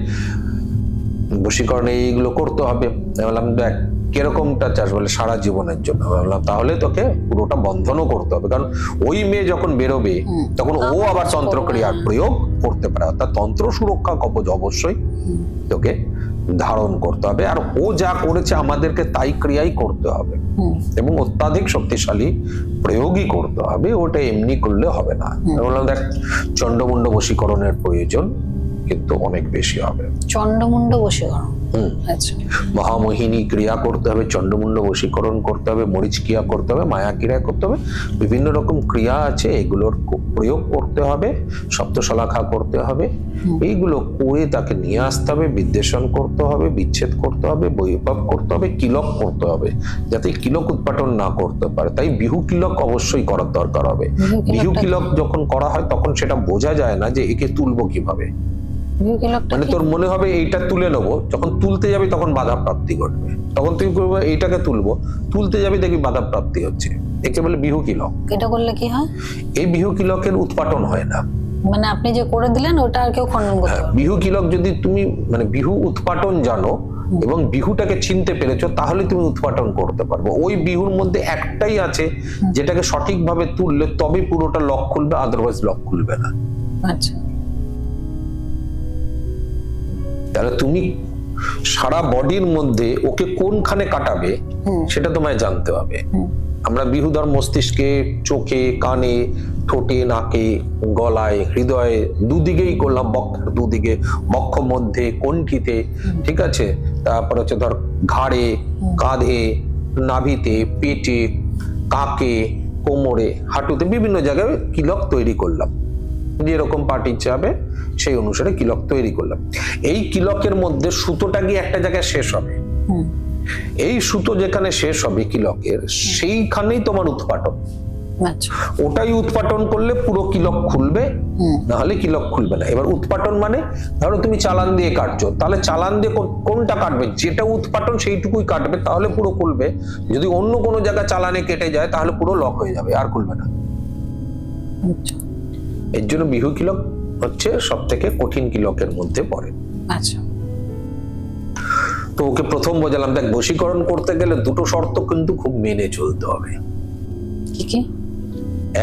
বশীকরণে এইগুলো করতে হবে। বললাম দেখ কিরকমটা চাস? বলে সারা জীবনের জন্য। বললাম তাহলে তোকে পুরোটা বন্ধনও করতে হবে, কারণ ওই মেয়ে যখন বেরোবে তখন ও আবার তন্ত্রক্রিয়ার প্রয়োগ করতে পারে, অর্থাৎ তন্ত্র সুরক্ষা কবচ অবশ্যই তোকে ধারণ করতে হবে, আর ও যা করেছে আমাদেরকে তাই ক্রিয়াই করতে হবে, এবং অত্যাধিক শক্তিশালী প্রয়োগই করতে হবে, ওটা এমনি করলে হবে না। বললাম দেখ, চন্ডমুন্ড বশীকরণের প্রয়োজন কিন্তু অনেক বেশি হবে। চন্ডমুন্ড বশীকরণ, আচ্ছা, মহামোহিনী ক্রিয়া করতে হবে, চন্ডমুন্ড বশীকরণ করতে হবে, মরিচ ক্রিয়া করতে হবে, মায়া ক্রিয়া করতে হবে, বিভিন্ন রকম ক্রিয়া আছে, এগুলোর প্রয়োগ করতে হবে, সপ্তশলাখা করতে হবে, এইগুলো করে তাকে নিয়ে আসতে হবে, বিদ্বেষণ করতে হবে, বিচ্ছেদ করতে হবে, বৈভব করতে হবে, কিলক করতে হবে, যাতে কিলক উৎপাটন না করতে পারে। তাই বিহু কিলক অবশ্যই করার দরকার হবে। বিহু কিলক যখন করা হয় তখন সেটা বোঝা যায় না যে একে তুলবো কিভাবে, মানে তোর মনে হবে এইটা তুলে নেবো, যখন তুলতে যাবি তখন বাধা প্রাপ্তি ঘটবে, তখন তুই করবো এইটাকে তুলবো, তুলতে যাবি দেখবি বাধা প্রাপ্তি হচ্ছে, একে বলে বিহু কিলক। এটা করলে কি হয়? এই বিহু কিলকের উৎপাটন হয় না, মানে আপনি যে করে দিলেন ওটা আর কেউ খণ্ডন করতে পারবে না। বিহু কিলক যদি তুমি মানে বিহু উৎপাটন জানো এবং বিহুটাকে চিনতে পেরেছো, তাহলে তুমি উৎপাটন করতে পারবো। ওই বিহুর মধ্যে একটাই আছে যেটাকে সঠিকভাবে তুললে তবে পুরোটা লক খুলবে, আদারওয়াইজ লক খুলবে না। আচ্ছা, তাহলে তুমি সারা বডির মধ্যে ওকে কোনখানে কাটাবে সেটা তোমায় জানতে হবে। আমরা বিহুধর মস্তিষ্কে, চোখে, কানে, ঠোঁটে, নাকে, গলায়, হৃদয়ে, দুদিকেই করলাম, বক্ষের দুদিকে, বক্ষ মধ্যে, কণ্ঠিতে, ঠিক আছে, তারপর হচ্ছে ধর ঘাড়ে, কাঁধে, নাভিতে, পেটে, কাকে, কোমরে, হাঁটুতে বিভিন্ন জায়গায় কিলক তৈরি করলাম, যেরকম পার্টির চাবে সেই অনুসারে কিলক তৈরি করলাম। এই কিলকের মধ্যে সুতোটা গিয়ে একটা জায়গায় শেষ হবে, এই সুতো যেখানে শেষ হবে কিলকের, সেইখানেই তোমার উৎপাটন। আচ্ছা, ওটাই উৎপাটন করলে পুরো কিলক খুলবে, না হলে কিলক খুলবে না। এবার উৎপাটন মানে ধরো তুমি চালান দিয়ে কাটছো, তাহলে চালান দিয়ে কোনটা কাটবে, যেটা উৎপাটন সেইটুকুই কাটবে, তাহলে পুরো খুলবে। যদি অন্য কোনো জায়গা চালানে কেটে যায় তাহলে পুরো লক হয়ে যাবে, আর খুলবে না। আচ্ছা, এর জন্য বিহু কিলক হচ্ছে সব থেকে কঠিন কিলকের মধ্যে পড়ে। আচ্ছা, তো ওকে প্রথম বোঝালাম, দেখ বশীকরণ করতে গেলে দুটো শর্ত কিন্তু খুব মেনে চলতে হবে। কি কি?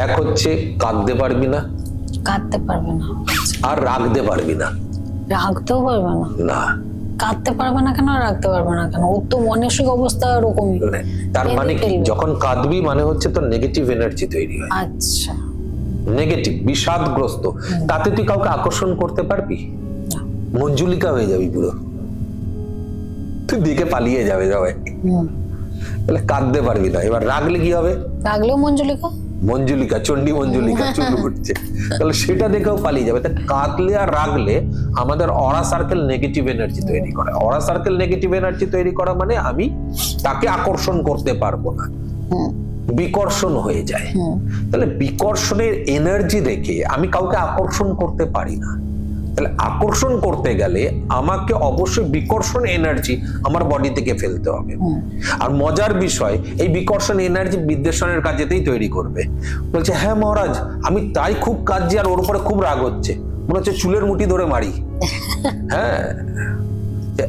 এক হচ্ছে কাঁদতে পারবি না, কাঁদতে পারবে না, আর রাখতে পারবি না। রাখতেও পারবে না? না, কাঁদতে পারবে না কেন, রাখতে পারবে না কেন? ওর তো মানসিক অবস্থা এরকমই। তার মানে কি, যখন কাঁদবি মানে হচ্ছে তোর নেগেটিভ এনার্জি তৈরি হয়। আচ্ছা, নেগেটিভ, বিষাদগ্রস্ত, তাতে তুই কাউকে আকর্ষণ করতে পারবি? মঞ্জুলিকা হয়ে যাবি পুরো, তুই দিকে পালিয়ে যাবে সবাই। তাহলে কাঁদতে পারবি না। এবার রাগলে কি হবে? রাগলেও মঞ্জুলিকা, মঞ্জুলিকা, চণ্ডী মঞ্জুলিকা চুল উঠছে, তাহলে সেটা দেখেও পালিয়ে যাবে। তা কাঁদলে আর রাগলে আমাদের অরা সার্কেল নেগেটিভ এনার্জি তৈরি করে। অরা সার্কেল নেগেটিভ এনার্জি তৈরি করা মানে আমি তাকে আকর্ষণ করতে পারবো না, বিকর্ষণ হয়ে যায়। তাহলে বিকর্ষণের এনার্জি রেখে আমি কাউকে আকর্ষণ করতে পারি না। তাহলে আকর্ষণ করতে গেলে আমাকে অবশ্যই বিকর্ষণ এনার্জি আমার বডি থেকে ফেলতে হবে। আর মজার বিষয়, এই বিকর্ষণ এনার্জি বিদ্বেষণের কাজেতেই তৈরি করবে। বলছে হ্যাঁ মহারাজ, আমি তাই খুব কাঁদছি আর ওর উপরে খুব রাগ হচ্ছে, মনে হচ্ছে চুলের মুঠি ধরে মারি। হ্যাঁ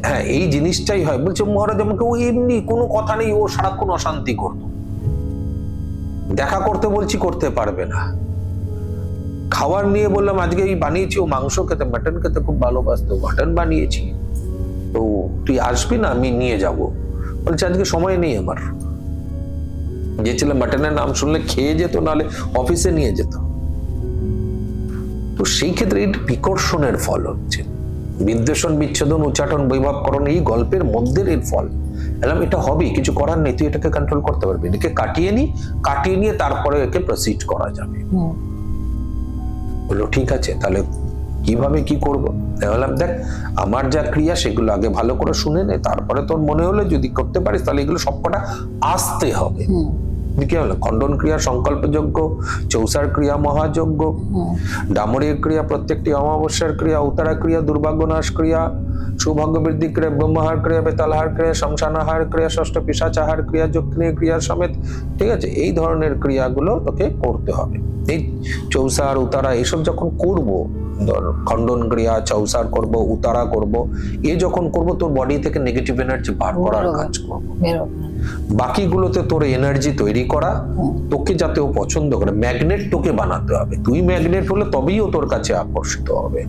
হ্যাঁ, এই জিনিসটাই হয়। বলছে মহারাজ আমাকে ও এমনি কোনো কথা নেই, ও সারাক্ষণ অশান্তি করতো, দেখা করতে বলছি করতে পারবে না। খাবার নিয়ে বললাম আজকে এই বানিয়েছি, ও মাংস খেতে, মাটন খেতে খুব ভালোবাসতো, মাটন বানিয়েছি, তো তুই আসবি না, আমি নিয়ে যাব। বলছে আজকে সময় নেই আমার। গেছিলাম, মাটনের নাম শুনলে খেয়ে যেত, নাহলে অফিসে নিয়ে যেত। তো সেই ক্ষেত্রে এই বিকর্ষণের ফল হচ্ছে বিদ্বেষণ, বিচ্ছেদন, উচ্চাটন, বৈভবকরণ, এই গল্পের মধ্যে এর ফল। এলাম এটা হবে, কিছু করার নেই, তুই এটাকে কন্ট্রোল করতে পারবি। এটাকে কাটিয়ে নিয়ে তারপরে একে প্রসিড করা যাবে। বললো ঠিক আছে, তাহলে কিভাবে কি করব? বললাম দেখ, আমার যা ক্রিয়া সেগুলো আগে ভালো করে শুনে নে, তারপরে তোর মনে হলো যদি করতে পারিস তাহলে এগুলো সবকটা আসতে হবে। কি হলো? খণ্ডন ক্রিয়া, সংকল্প যজ্ঞ, চৌসার ক্রিয়া, মহাযজ্ঞ, ডামরীয় ক্রিয়া, প্রত্যেকটি অমাবস্যার ক্রিয়া, উত্তরা ক্রিয়া, দুর্ভাগ্যনাশ ক্রিয়া, সৌভাগ্য বৃদ্ধি ক্রিয়া, ব্রহ্মহার ক্রিয়া, বেতালহার ক্রিয়া, শমশানাহার ক্রিয়া, ষষ্ঠ পিশাচাহার ক্রিয়া, যজ্ঞিনী ক্রিয়া সমেত। ঠিক আছে, এই ধরনের ক্রিয়াগুলো তোকে করতে হবে। এই চৌসার, উতারা এসব যখন করব, খণ্ডন ক্রিয়া, চৌসার করব, উতারা করব, এ যখন করব তোর বডি থেকে নেগেটিভ এনার্জি বার করার কাজ করব। বাকিগুলোতে তোর এনার্জি তৈরি করা, তোকে যাতে ও পছন্দ করে, ম্যাগনেট তোকে বানাতে হবে। তুই ম্যাগনেট হলে তবেই ও তোর কাছে আকর্ষিত হবে।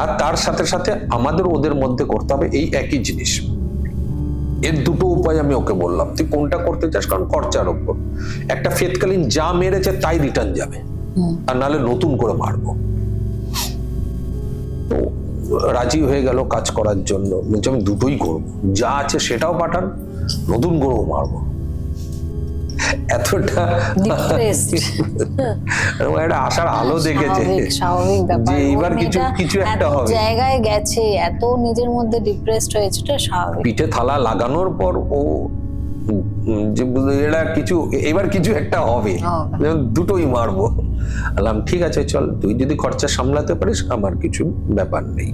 আর তার সাথে সাথে আমাদের ওদের মধ্যে করতে হবে এই একই জিনিস। এর দুটো উপায় আমি ওকে বললাম, তুই কোনটা করতে চাস, কারণ খরচার ওপর। একটা ফেতকালীন যা মেরেছে তাই রিটার্ন যাবে, আর নাহলে নতুন করে মারবো। তো রাজি হয়ে গেল কাজ করার জন্য। বলছে আমি দুটোই করবো, যা আছে সেটাও পাঠান, নতুন করেও মারবো। এতটা একটা আশার আলো দেখেছে যে এইবার কিছু একটা হবে। জায়গায় গেছে, এত নিজের মধ্যে ডিপ্রেসড হয়েছে, এটা স্বাভাবিক। পিঠে থালা লাগানোর পর ও যে এরা এবার কিছু একটা হবে, দুটোই মারবো। বললাম ঠিক আছে চল, তুই যদি খরচা সামলাতে পারিস আমার কিছু ব্যাপার নেই।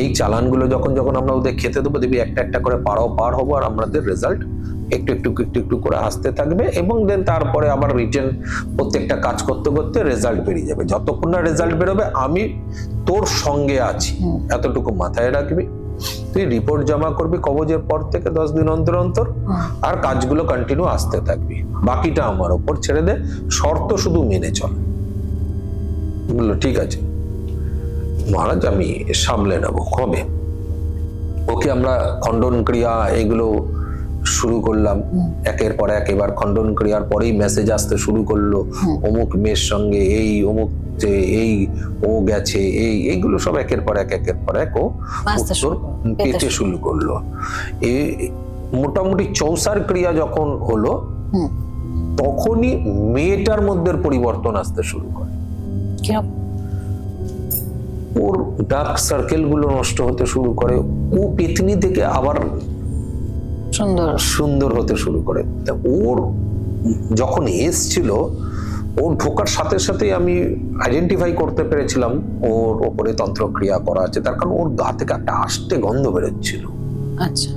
এই চালানগুলো যখন আমরা ওদের খেতে দেবো, দেখবি একটা একটা করে পার হবো, আর আমাদের রেজাল্ট একটু করে আসতে থাকবে। এবং দেন তারপরে আবার রিটেন প্রত্যেকটা কাজ করতে করতে রেজাল্ট বেরিয়ে যাবে। যতক্ষণ না রেজাল্ট বেরোবে আমি তোর সঙ্গে আছি, এতটুকু মাথায় রাখবি। তুই রিপোর্ট জমা করবি কবজের পর থেকে 10 দিন অন্তর অন্তর, আর কাজগুলো কন্টিনিউ আসতে থাকবি। বাকিটা আমার ওপর ছেড়ে দে, শর্ত শুধু মেনে চল। বললো ঠিক আছে মহারাজ, আমি সামলে নেবো, হবে। ওকে আমরা খণ্ডন ক্রিয়া এগুলো শুরু করলাম একের পর এক। এবার খণ্ডন ক্রিয়ার পরেই মেসেজ আসতে শুরু করলো, অমুক মেয়ের সঙ্গে এই, অমুক এই, ও গেছে, এইগুলো সব একের পর এক ও উত্তর পেতে শুরু করলো। মোটামুটি চৌসার ক্রিয়া যখন হলো, তখনই মেয়েটার মধ্যে পরিবর্তন আসতে শুরু করে। কিরকম? ওর ডার্ক সার্কেল গুলো নষ্ট হতে শুরু করে, ও পেতনি থেকে আবার সুন্দর সুন্দর হতে শুরু করে। তা ওর যখন এসছিল, ওর ঢোকার সাথে সাথে আমি আইডেন্টিফাই করতে পেরেছিলাম ওর ওপরে তন্ত্রক্রিয়া করা আছে, তার কারণ ওর গা থেকে একটা আষ্টে গন্ধ বেরোচ্ছিল। আচ্ছা,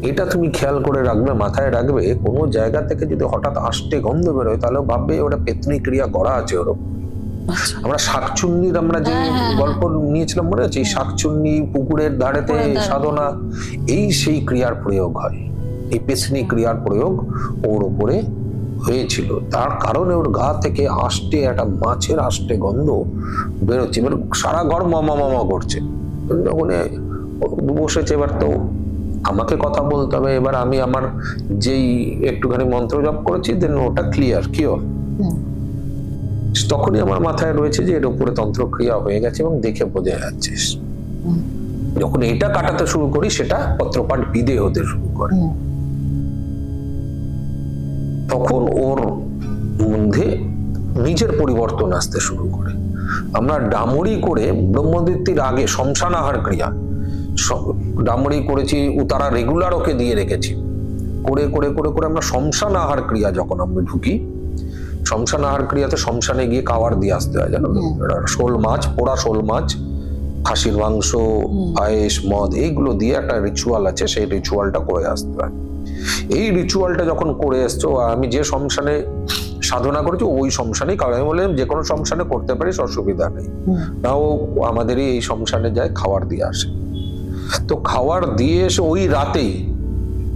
এটা তুমি খেয়াল করে রাখবে, মাথায় রাখবে, কোনো জায়গা থেকে যদি হঠাৎ আষ্টে গন্ধ বেরোয় তাহলে ভাববে ওটা পেতনি ক্রিয়া করা আছে ওর উপর। আচ্ছা। আমরা শাকচুন্নির আমরা যে গল্প নিয়েছিলাম মনে আছে, এই শাকচুন্নি পুকুরের ধারেতে সাধনা, এই সেই ক্রিয়ার প্রয়োগ হয়, এই পেতনি ক্রিয়ার প্রয়োগ ওর উপরে হয়েছিল। তার কারণে ওর গা থেকে আষ্টে একটা মাছের আষ্টে গন্ধ বেরোচ্ছে, এবার সারা ঘর মামা মামা করছে। ওখানে বসেছে, এবার তো আমাকে কথা বলতে হবে, এবার আমি আমার যেই একটুখানি মন্ত্র জপ করেছি দেন ওটা ক্লিয়ার কিওর। তখনই আমার মাথায় রয়েছে যে এর উপরে তন্ত্রক্রিয়া হয়ে গেছে এবং দেখে বোঝা যাচ্ছে। যখন এটা কাটাতে শুরু করি সেটা পত্রপাঠ বিদে হতে শুরু করে, তখন ওর মধ্যে নিজের পরিবর্তন আসতে শুরু করে। আমরা ডামরি করে ব্রহ্মদীপ্তির আগে শ্মশান আহার ক্রিয়া ডামরি করেছি, উতারা রেগুলার ওকে দিয়ে রেখেছি, করে করে করে করে আমরা শ্মশান আহার ক্রিয়া যখন আমরা ঢুকি, শ্মশান আহার ক্রিয়াতে শ্মশানে গিয়ে খাবার দিয়ে আসতে হয়, জানো, শোল মাছ, পোড়া শোল মাছ, খাসির মাংস, পায়েস, মদ, এইগুলো দিয়ে একটা রিচুয়াল আছে, সেই রিচুয়ালটা করে আসতে হয়। এই রিচুয়ালটা যখন করে এসছো, আমি যে শ্মশানে সাধনা করেছি ওই শ্মশানেই, কারণ আমি বললাম যে কোনো শ্মশানে করতে পারিস, অসুবিধা নেই। না, ও আমাদেরই এই শ্মশানে যায়, খাবার দিয়ে আসে। তো খাবার দিয়ে এসে ওই রাতেই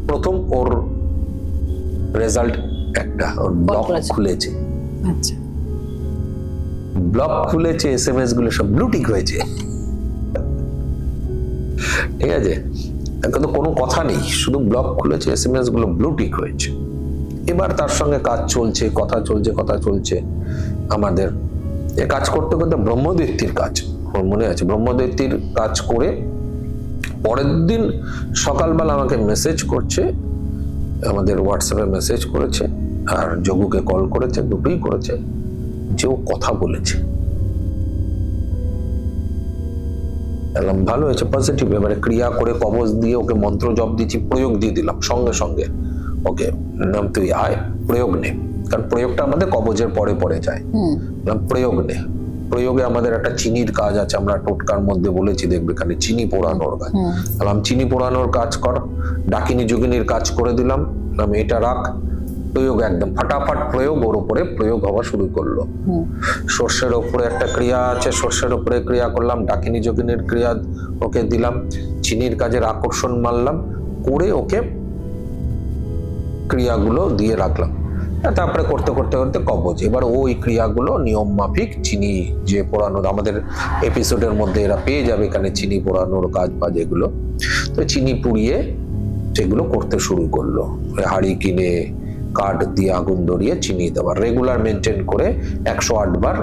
প্রথম ওর রেজাল্ট একটা, ওর ব্লক খুলেছে। আচ্ছা, ব্লক খুলেছে, এসএমএস গুলো সব ব্লুটিক হয়েছে, ঠিক আছে, কিন্তু কোনো কথা নেই, শুধু ব্লক খুলেছে, এসএমএস গুলো ব্লুটিক হয়েছে। এবার তার সঙ্গে কাজ চলছে, কথা চলছে আমাদের। এ কাজ করতে করতে ব্রহ্মদৈত্যের কাজ, আমার মনে আছে, ব্রহ্মদৈত্যের কাজ করে পরের দিন সকালবেলা আমাকে মেসেজ করছে, আমাদের হোয়াটসঅ্যাপে মেসেজ করেছে আর যোগুকে কল করেছে, দুটোই করেছে, যে ও কথা বলেছে। ভালো হয়েছে, পজিটিভ। এবারে ক্রিয়া করে কবজ দিয়ে ওকে মন্ত্র জপ দিচ্ছি, প্রয়োগ দিয়ে দিলাম সঙ্গে সঙ্গে, ওকে নাম তুই আয়, প্রয়োগ নে, কারণ প্রয়োগটা আমাদের কবজের পরে পরে যায়। নাম প্রয়োগ নে, প্রয়োগে আমাদের একটা চিনির কাজ আছে, আমরা টোটকার মধ্যে বলেছি, দেখবে এখানে চিনি পোড়ানোর কাজ। বললাম চিনি পোড়ানোর কাজ কর, ডাকিনী যোগিনীর কাজ করে দিলাম, নাম এটা রাখ, প্রয়োগ একদম ফাটাফাট প্রয়োগ ওর উপরে প্রয়োগ হওয়া শুরু করলো। সর্ষের উপরে একটা ক্রিয়া আছে, সর্ষের উপরে ক্রিয়া করলাম, ডাকিনী যোগিনীর ক্রিয়া ওকে দিলাম, চিনির কাজের আকর্ষণ মারলাম, করে ওকে ক্রিয়াগুলো দিয়ে রাখলাম। তারপরে করতে করতে করতে কবজ। এবার ওই ক্রিয়াগুলো নিয়ম মাফিক চিনি যে পোড়ানো, আমাদের এপিসোডের মধ্যে এরা পেয়ে যাবে এখানে চিনি পোড়ানোর কাজ বা যেগুলো, তো চিনি পুড়িয়ে সেগুলো করতে শুরু করলো। হাঁড়ি কিনে কাঠ দিয়ে আগুন ধরিয়ে চিনি দেওয়ার রেগুলার মেনটেন করে 108 বার।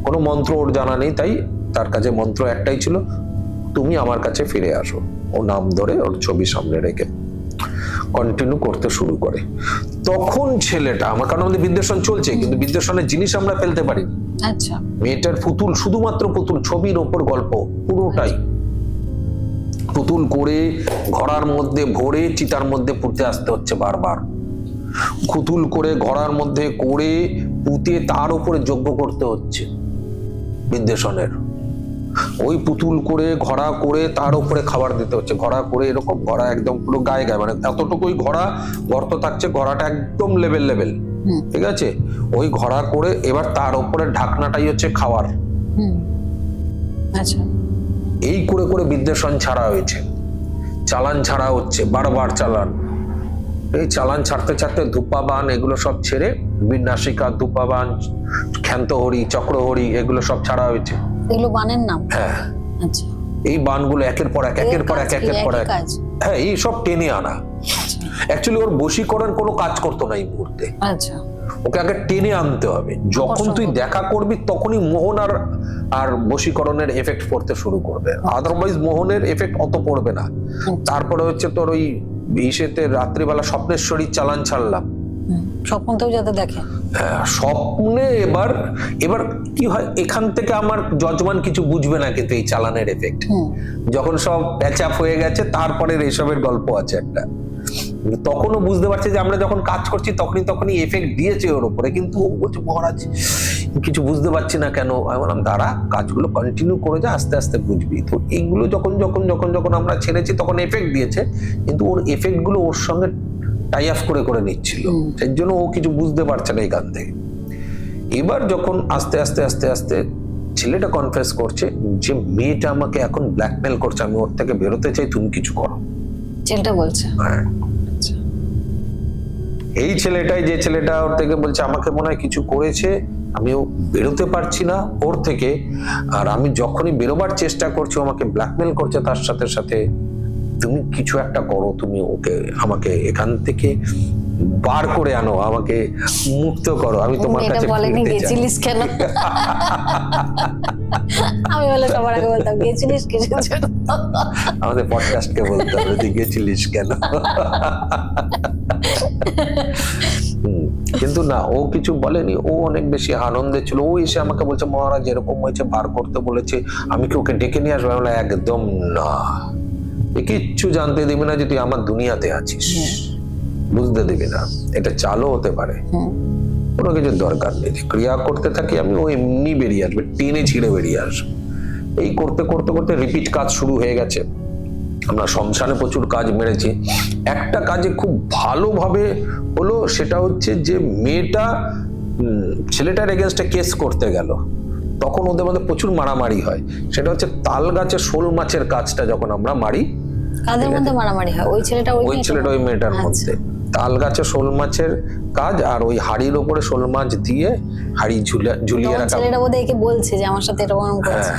কোনো মন্ত্র ওর জানা নেই, তাই তার কাছে মন্ত্র একটাই ছিল, তুমি আমার কাছে ফিরে আসো। ও নাম ধরে ওর ছবি সামনে রেখে কন্টিনিউ করতে শুরু করে। তখন ছেলেটা, আমার কারণ আমাদের বিদ্বেষণ চলছে, কিন্তু বিদ্বেষণের জিনিস আমরা ফেলতে পারি। আচ্ছা, মেয়েটার পুতুল, শুধুমাত্র পুতুল, ছবির ওপর গল্প পুরোটাই পুতুল করে ঘোড়ার মধ্যে ভরে চিতার মধ্যে পুঁতে আসতে হচ্ছে বারবার, পুতুল করে ঘোড়ার মধ্যে করে পুঁতে তার উপরে যজ্ঞ করতে হচ্ছে বিদ্বেষণের। ওই পুতুল করে ঘোড়া করে তার উপরে খাবার দিতে হচ্ছে, ঘোড়া করে এরকম, ঘোড়া একদম পুরো গায়ে গায়ে, মানে এতটুকুই ঘোড়া গর্ত থাকছে, ঘোড়াটা একদম লেভেল, ঠিক আছে, ওই ঘোড়া করে এবার তার উপরে ঢাকনাটাই হচ্ছে খাওয়ার। আচ্ছা, এই করে করে বিদ্বেষণ ছাড়া হয়েছে, চালান ছাড়া হচ্ছে, বারবার চালান। এই চালান ছাড়তে ছাড়তে ধূপাবান এগুলো সব ছেড়ে, বিন্যাসিকা, ধূপাবান, ক্ষান্তহরি, চক্রহরি এগুলো সব ছাড়া হয়েছে। এগুলো বানের নাম? হ্যাঁ, আচ্ছা, এই বানগুলো একের পর এক, একের পর এক, একের পর এক, হ্যাঁ, এই সব টেনে আনা। অ্যাকচুয়ালি ওর বশীকরণ কোনো কাজ করতো না এই মুহূর্তে। আচ্ছা, ওকে আগে টেনে আনতে হবে। যখন তুই দেখা করবি তখনই মোহন আর বশীকরণের এফেক্ট পড়তে শুরু করবে, আদারওয়াইজ মোহনের এফেক্ট অত পড়বে না। তারপরে হচ্ছে তোর ওই ইসেতে রাত্রিবেলা স্বপ্নেশ্বরী চালান ছাড়লাম, স্বপ্নতেও যাতে দেখে। স্বপ্নে এবার এবার কি হয়, এখান থেকে আমার জজমান কিছু বুঝবে না, কিন্তু এই চালানের এফেক্ট যখন সব প্যাচ আপ হয়ে গেছে তারপরে এইসবের গল্প আছে একটা, তখনও বুঝতে পারছে যে আমরা যখন কাজ করছি তখনই এফেক্ট দিয়েছে ওর উপরে, কিন্তু ও বলছে মহারাজ কিছু বুঝতে পারছি না কেন। আমি বললাম দাঁড়া, কাজগুলো কন্টিনিউ করে যা, আস্তে আস্তে বুঝবি। তো এইগুলো যখন যখন যখন যখন আমরা ছেড়েছি তখন এফেক্ট দিয়েছে, কিন্তু ওর এফেক্ট গুলো ওর সঙ্গে টাই আপ করে করে নিচ্ছিল, সেই জন্য ও কিছু বুঝতে পারছে না এই গান থেকে। এবার যখন আস্তে আস্তে আস্তে আস্তে ছেলেটা কনফেস করছে যে মেয়েটা আমাকে এখন ব্ল্যাকমেল করছে, আমি ওর থেকে বেরোতে চাই, তুমি কিছু করো। ছেলেটা বলছে? হ্যাঁ। এই ছেলেটাই, যে ছেলেটা ওর থেকে বলছে আমাকে মনে হয় কিছু করেছে, আমিও বেরোতে পারছি না ওর থেকে, আর আমি যখনই বেরোবার চেষ্টা করছি আমাকে ব্ল্যাকমেল করছে, তার সাথে সাথে তুমি কিছু একটা করো, তুমি ওকে আমাকে এখান থেকে বার করে আনো, আমাকে মুক্ত করো, আমি তোমার কাছে বলেনি গেছিলিস কেন? আমি বলে সবার আগে বলতাম গেছিলিস কিসের জন্য? আমাদের পডকাস্টকে বলতে হবে তুই গেছিলিস কেন। কিন্তু না, ও কিছু বলেনি, ও অনেক বেশি আনন্দে ছিল। ও এসে আমাকে বলছে মহারাজ এরকম হয়েছে, বার করতে বলেছে, আমি কি ওকে ডেকে নিয়ে আসবো? একদম না, কিচ্ছু জানতে দিবি না যে তুই আমার দুনিয়াতে আছিস, বুঝতে দিবি না, এটা চালও হতে পারে, কোনো কিছুর দরকার নেই। ক্রিয়া করতে থাকি আমি, ও এমনি বেরিয়ে আসবে, টেনে ছিঁড়ে বেরিয়ে আসবে। এই করতে করতে করতে রিপিট কাজ শুরু হয়ে গেছে। আমরা শ্মশানে প্রচুর কাজ মেরেছি। একটা কাজে খুব ভালোভাবে হলো, সেটা হচ্ছে যে মেয়েটা ছেলেটার এগেনস্টে কেস করতে গেল, তখন ওদের মধ্যে প্রচুর মারামারি হয়। সেটা হচ্ছে তাল গাছে শোল মাছের কাজটা যখন আমরা মারি। কাদের মধ্যে মারামারি হয়? ওই ছেলেটা ওই মেয়েটার মধ্যে তাল গাছে শোল মাছের কাজ, আর ওই হাড়ির উপরে শোল মাছ দিয়ে হাড়ি ঝুলিয়ে রাখা। ছেলেটা বোধহয় একে বলছে যে আমার সাথে এরকম করেছে।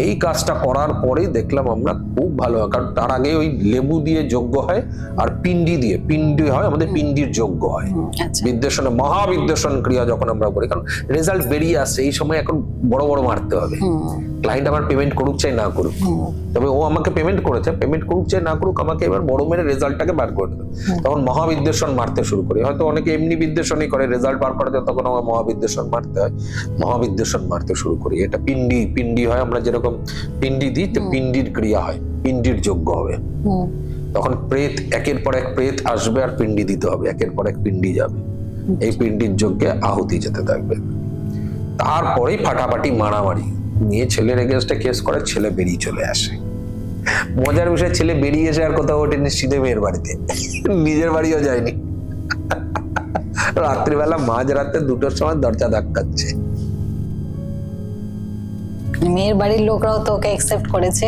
এই কাজটা করার পরেই দেখলাম আমরা খুব ভালো হয়, কারণ তার আগে ওই লেবু দিয়ে যজ্ঞ হয় আর পিণ্ডি হয়, আমাদের পিণ্ডির যজ্ঞ হয়। বিদ্বেষণে মহাবিদ্বেষণ ক্রিয়া যখন আমরা করি, কারণ রেজাল্ট বেরিয়ে আসছে, এই সময় এখন বড় বড় মারতে হবে। ক্লায়েন্ট আমার পেমেন্ট করুক চাই না করুক, তবে ও আমাকে পেমেন্ট করেছে, পেমেন্ট করুক চাই না করুক, আমাকে এবার বড় মেরে রেজাল্টটাকে বার করে দেবে। তখন মহাবিদ্বেষণ মারতে শুরু করি। হয়তো অনেকে এমনি বিদ্বেষণই করে, রেজাল্ট বার করাতে তখন আমার মহাবিদ্বেষণ মারতে হয়, মহাবিদ্বেষণ মারতে শুরু করি। এটা পিণ্ডি হয়, আমরা যেরকম পিণ্ডি দিই, পিণ্ডির ক্রিয়া হয়, পিণ্ডির যজ্ঞ হবে। তখন প্রেত একের পর এক প্রেত আসবে আর পিণ্ডি দিতে হবে, একের পর এক পিণ্ডি যাবে, এই পিণ্ডির যজ্ঞে আহুতি যেতে থাকবে। তারপরেই ফাটাফাটি মারামারি, নিয়ে ছেলের এগেনস্টে কেস করে, ছেলে বেরিয়ে চলে আসে। মজার বিষয়, ছেলে বেরিয়ে এসে আর কোথাও ওঠেনি, সিধে মেয়ের বাড়িতে, নিজের বাড়িও যায়নি। রাত্রিবেলা মাঝরাতে 2টোর সময় দরজা ধাক্কাচ্ছে। মেয়ের বাড়ির লোকরাও তো ওকে অ্যাকসেপ্ট করেছে।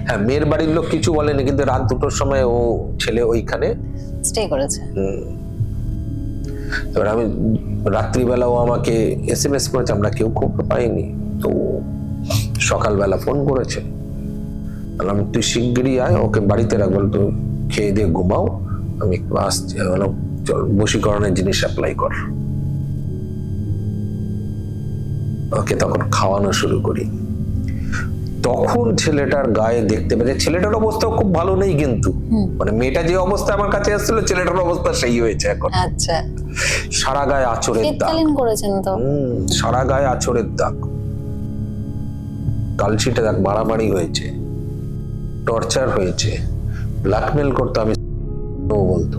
হ্যাঁ, মেয়ের বাড়ির লোক কিছু বলেনি, কিন্তু রাত 2টোর সময় ও ছেলে ওইখানে স্টে করেছে। এবার আমি রাত্রিবেলা ও আমাকে SMS করেছে, আমরা কেউ খবর পাইনি। তো সকালবেলা ফোন করেছে, বললাম তুই শিগগিরই আয়, ওকে বাড়িতে রাখ, বল তুই খেয়ে দিয়ে ঘুমাও, আমি একটু আসছি। বললাম চল বশীকরণের জিনিস অ্যাপ্লাই কর। ওকে তখন খাওয়ানো শুরু করি। তখন ছেলেটার গায়ে দেখতে পাচ্ছি, ছেলেটার অবস্থা খুব ভালো নেই, কিন্তু মানে মেয়েটা যে অবস্থা আমার কাছে এসেছিল, ছেলেটার অবস্থা সেই হয়েছে এখন। আচ্ছা, সারা গায়ে আঁচড়ের দাগ। শীতকালীন করেছেন তো? সারা গায়ে আঁচড়ের দাগ, কালশিটে দাগ, মারামারি হয়েছে, টর্চার হয়েছে, ব্ল্যাকমেল করতো। আমি বলতো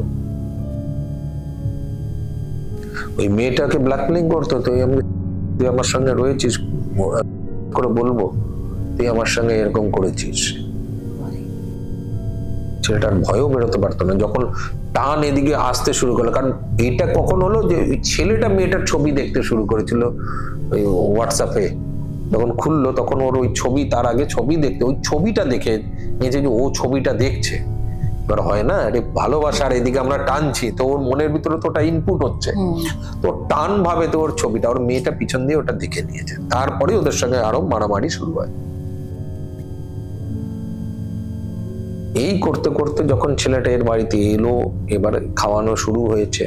ওই মেয়েটাকে ব্ল্যাকমেলিং করতো, তুই আমার সঙ্গে রয়েছিস করে বলবো, তুই আমার সঙ্গে এরকম করেছিস। ছেলেটার ভয়ও বেরোতে পারতো না। যখন টান এদিকে আসতে শুরু করলো, কারণ এটা কখন হলো যে ছেলেটা মেয়েটার ছবি দেখতে শুরু করেছিল ওই হোয়াটসঅ্যাপে, যখন খুললো তখন ওর ওই ছবি, তার আগে ছবি দেখতে, ওই ছবিটা দেখে নিয়েছে যে ও ছবিটা দেখছে। এবার হয় না, আরে ভালোবাসা, আর এদিকে আমরা টানছি, তো ওর মনের ভিতরে তো ওটা ইনপুট হচ্ছে, তো টান ভাবে তো ওর ছবিটা, ওর মেয়েটা পিছন দিয়ে ওটা দেখে নিয়েছে। তারপরে ওদের সঙ্গে আরো মারামারি শুরু হয়। এই করতে করতে যখন ছেলেটা এর বাড়িতে এলো, এবার খাওয়ানো শুরু হয়েছে।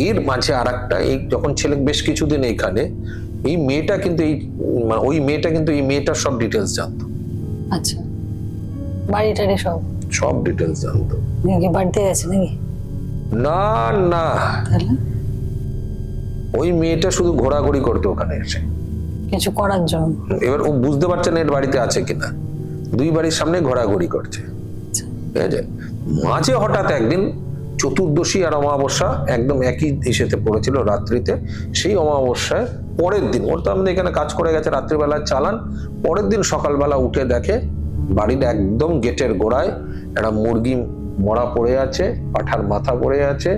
এর মাঝে আর একটা, এই যখন ছেলে বেশ কিছুদিন এইখানে, এই মেয়েটা কিন্তু ওই মেয়েটা কিন্তু এই মেয়েটার সব ডিটেলস জানতো। আচ্ছা, বাড়িটারে সব ডিটেলস জানতো। নাকি বাড়িতে গেছে নাকি? না না, তাহলে ওই মেয়েটা শুধু ঘোরাঘুরি করতো ওখানে এসে। কিছু করার জন্য। এবার ও বুঝতে পারছে না এর বাড়িতে আছে কিনা, দুই বাড়ির সামনে ঘোরাঘুরি করছে, ঠিক আছে। মাঝে হঠাৎ একদিন চতুর্দশী আর অমাবস্যা একদম একই ইসেতে পড়েছিল রাত্রিতে, সেই অমাবস্যায় পরের দিন, ওর তো আমাদের এখানে কাজ করে গেছে রাত্রিবেলা চালান, পরের দিন সকালবেলা উঠে দেখে বাড়ির একদম গেটের গোড়ায় একটা মুরগি মরা পড়ে আছে, পাঁঠার মাথা পড়ে আছে,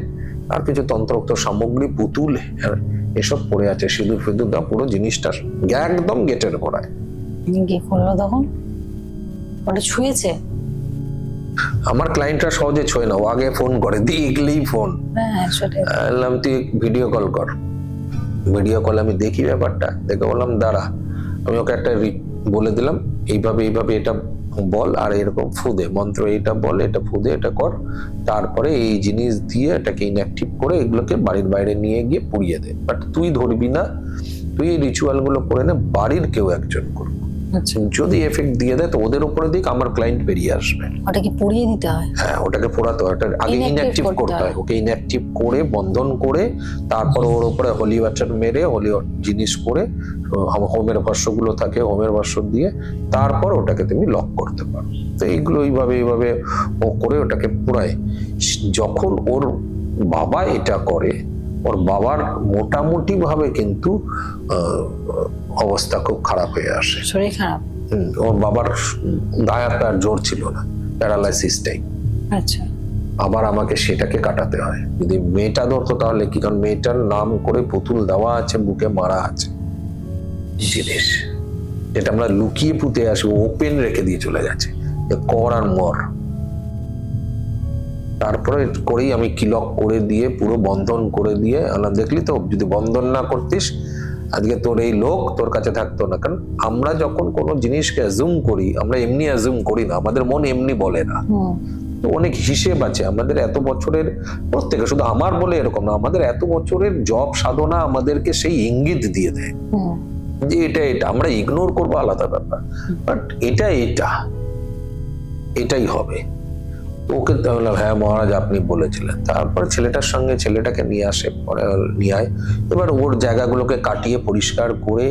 আর কিছু তন্ত্রোক্ত সামগ্রী, পুতুল এসব পড়ে আছে, সিঁদুর ফিঁদুর দা পুরো জিনিসটা একদম গেটের গোড়ায়। কি করলো তখন? ওটা ছুঁয়েছে? আমার ক্লায়েন্টরা সহজে ছয় না, ও আগে ফোন করে, দেখলেই ফোন, হ্যাঁ সেটাই। বললাম তুই ভিডিও কল কর। ভিডিও কল আমি দেখি ব্যাপারটা, দেখে বললাম দাঁড়া, আমি ওকে একটা বলে দিলাম এইভাবে এইভাবে এটা বল, আর এরকম ফুদে মন্ত্র, এইটা বল, এটা ফুদে, এটা কর, তারপরে এই জিনিস দিয়ে এটাকে ইনঅ্যাক্টিভ করে এগুলোকে বাড়ির বাইরে নিয়ে গিয়ে পুড়িয়ে দে, বাট তুই ধরবি না, তুই এই রিচুয়াল গুলো করে নে, বাড়ির কেউ একজন করবে। আচ্ছা, যদি এফেক্ট দিয়ে দেয় তো ওদের উপরে দিক, আমার ক্লায়েন্ট বেরিয়ে আসবে। ওটা কি পুড়িয়ে দিতে হয়? হ্যাঁ, ওটাকে পোড়াতে হয়, আগে Inactive ইনঅ্যাক্টিভ করতে করতে হয়, ওকে ইনঅ্যাক্টিভ করে বন্ধন করে, তারপর ওর উপরে হোলি ওয়াটার মেরে, হোলি জিনিস করে, হোমের ভস্যগুলো থাকে, হোমের ভস্য দিয়ে তারপর ওটাকে তুমি লক করতে পারো। তো এইগুলো এইভাবে এইভাবে ও করে ওটাকে পুরায়। যখন ওর বাবা এটা করে, ওর বাবার মোটামুটি ভাবে কিন্তু অবস্থা খুব খারাপ হয়ে আসে। শরীর খারাপ? ওর বাবার গায়ে হাতে আর জোর ছিল না, প্যারালাইসিস টাইপ। আচ্ছা, আবার আমাকে সেটাকে কাটাতে হয়। যদি মেয়েটা ধরতো তাহলে কি, কারণ মেয়েটার নাম করে পুতুল দেওয়া আছে, বুকে মারা আছে জিনিস, যেটা আমরা লুকিয়ে পুঁতে আসবো, ওপেন রেখে দিয়ে চলে গেছে, কর আর মর। তারপরে করেই আমি কিলক করে দিয়ে পুরো বন্ধন করে দিয়ে আলাদা, দেখলি তো, যদি বন্ধন না করতিস আজকে তোর এই লোক তোর কাছে থাকতো না। কারণ আমরা যখন কোনো জিনিসকে অ্যাজুম করি, আমরা এমনি অ্যাজুম করি না, আমাদের মন এমনি বলে না, অনেক হিসেব আছে আমাদের। এত বছরের প্রত্যেকে, শুধু আমার বলে এরকম না, আমাদের এত বছরের জব সাধনা আমাদেরকে সেই ইঙ্গিত দিয়ে দেয় যে এটা এটা, আমরা ইগনোর করবো আলাদা ব্যাপার, বাট এটা এটা এটাই হবে। ওকে বললাম হ্যাঁ মহারাজ আপনি বলেছিলেন। তারপর ছেলেটার সঙ্গে ছেলেটাকে নিয়ে আসে, পরে নিয়ে আয়, এবার ওর জায়গাগুলোকে কাটিয়ে পরিষ্কার করে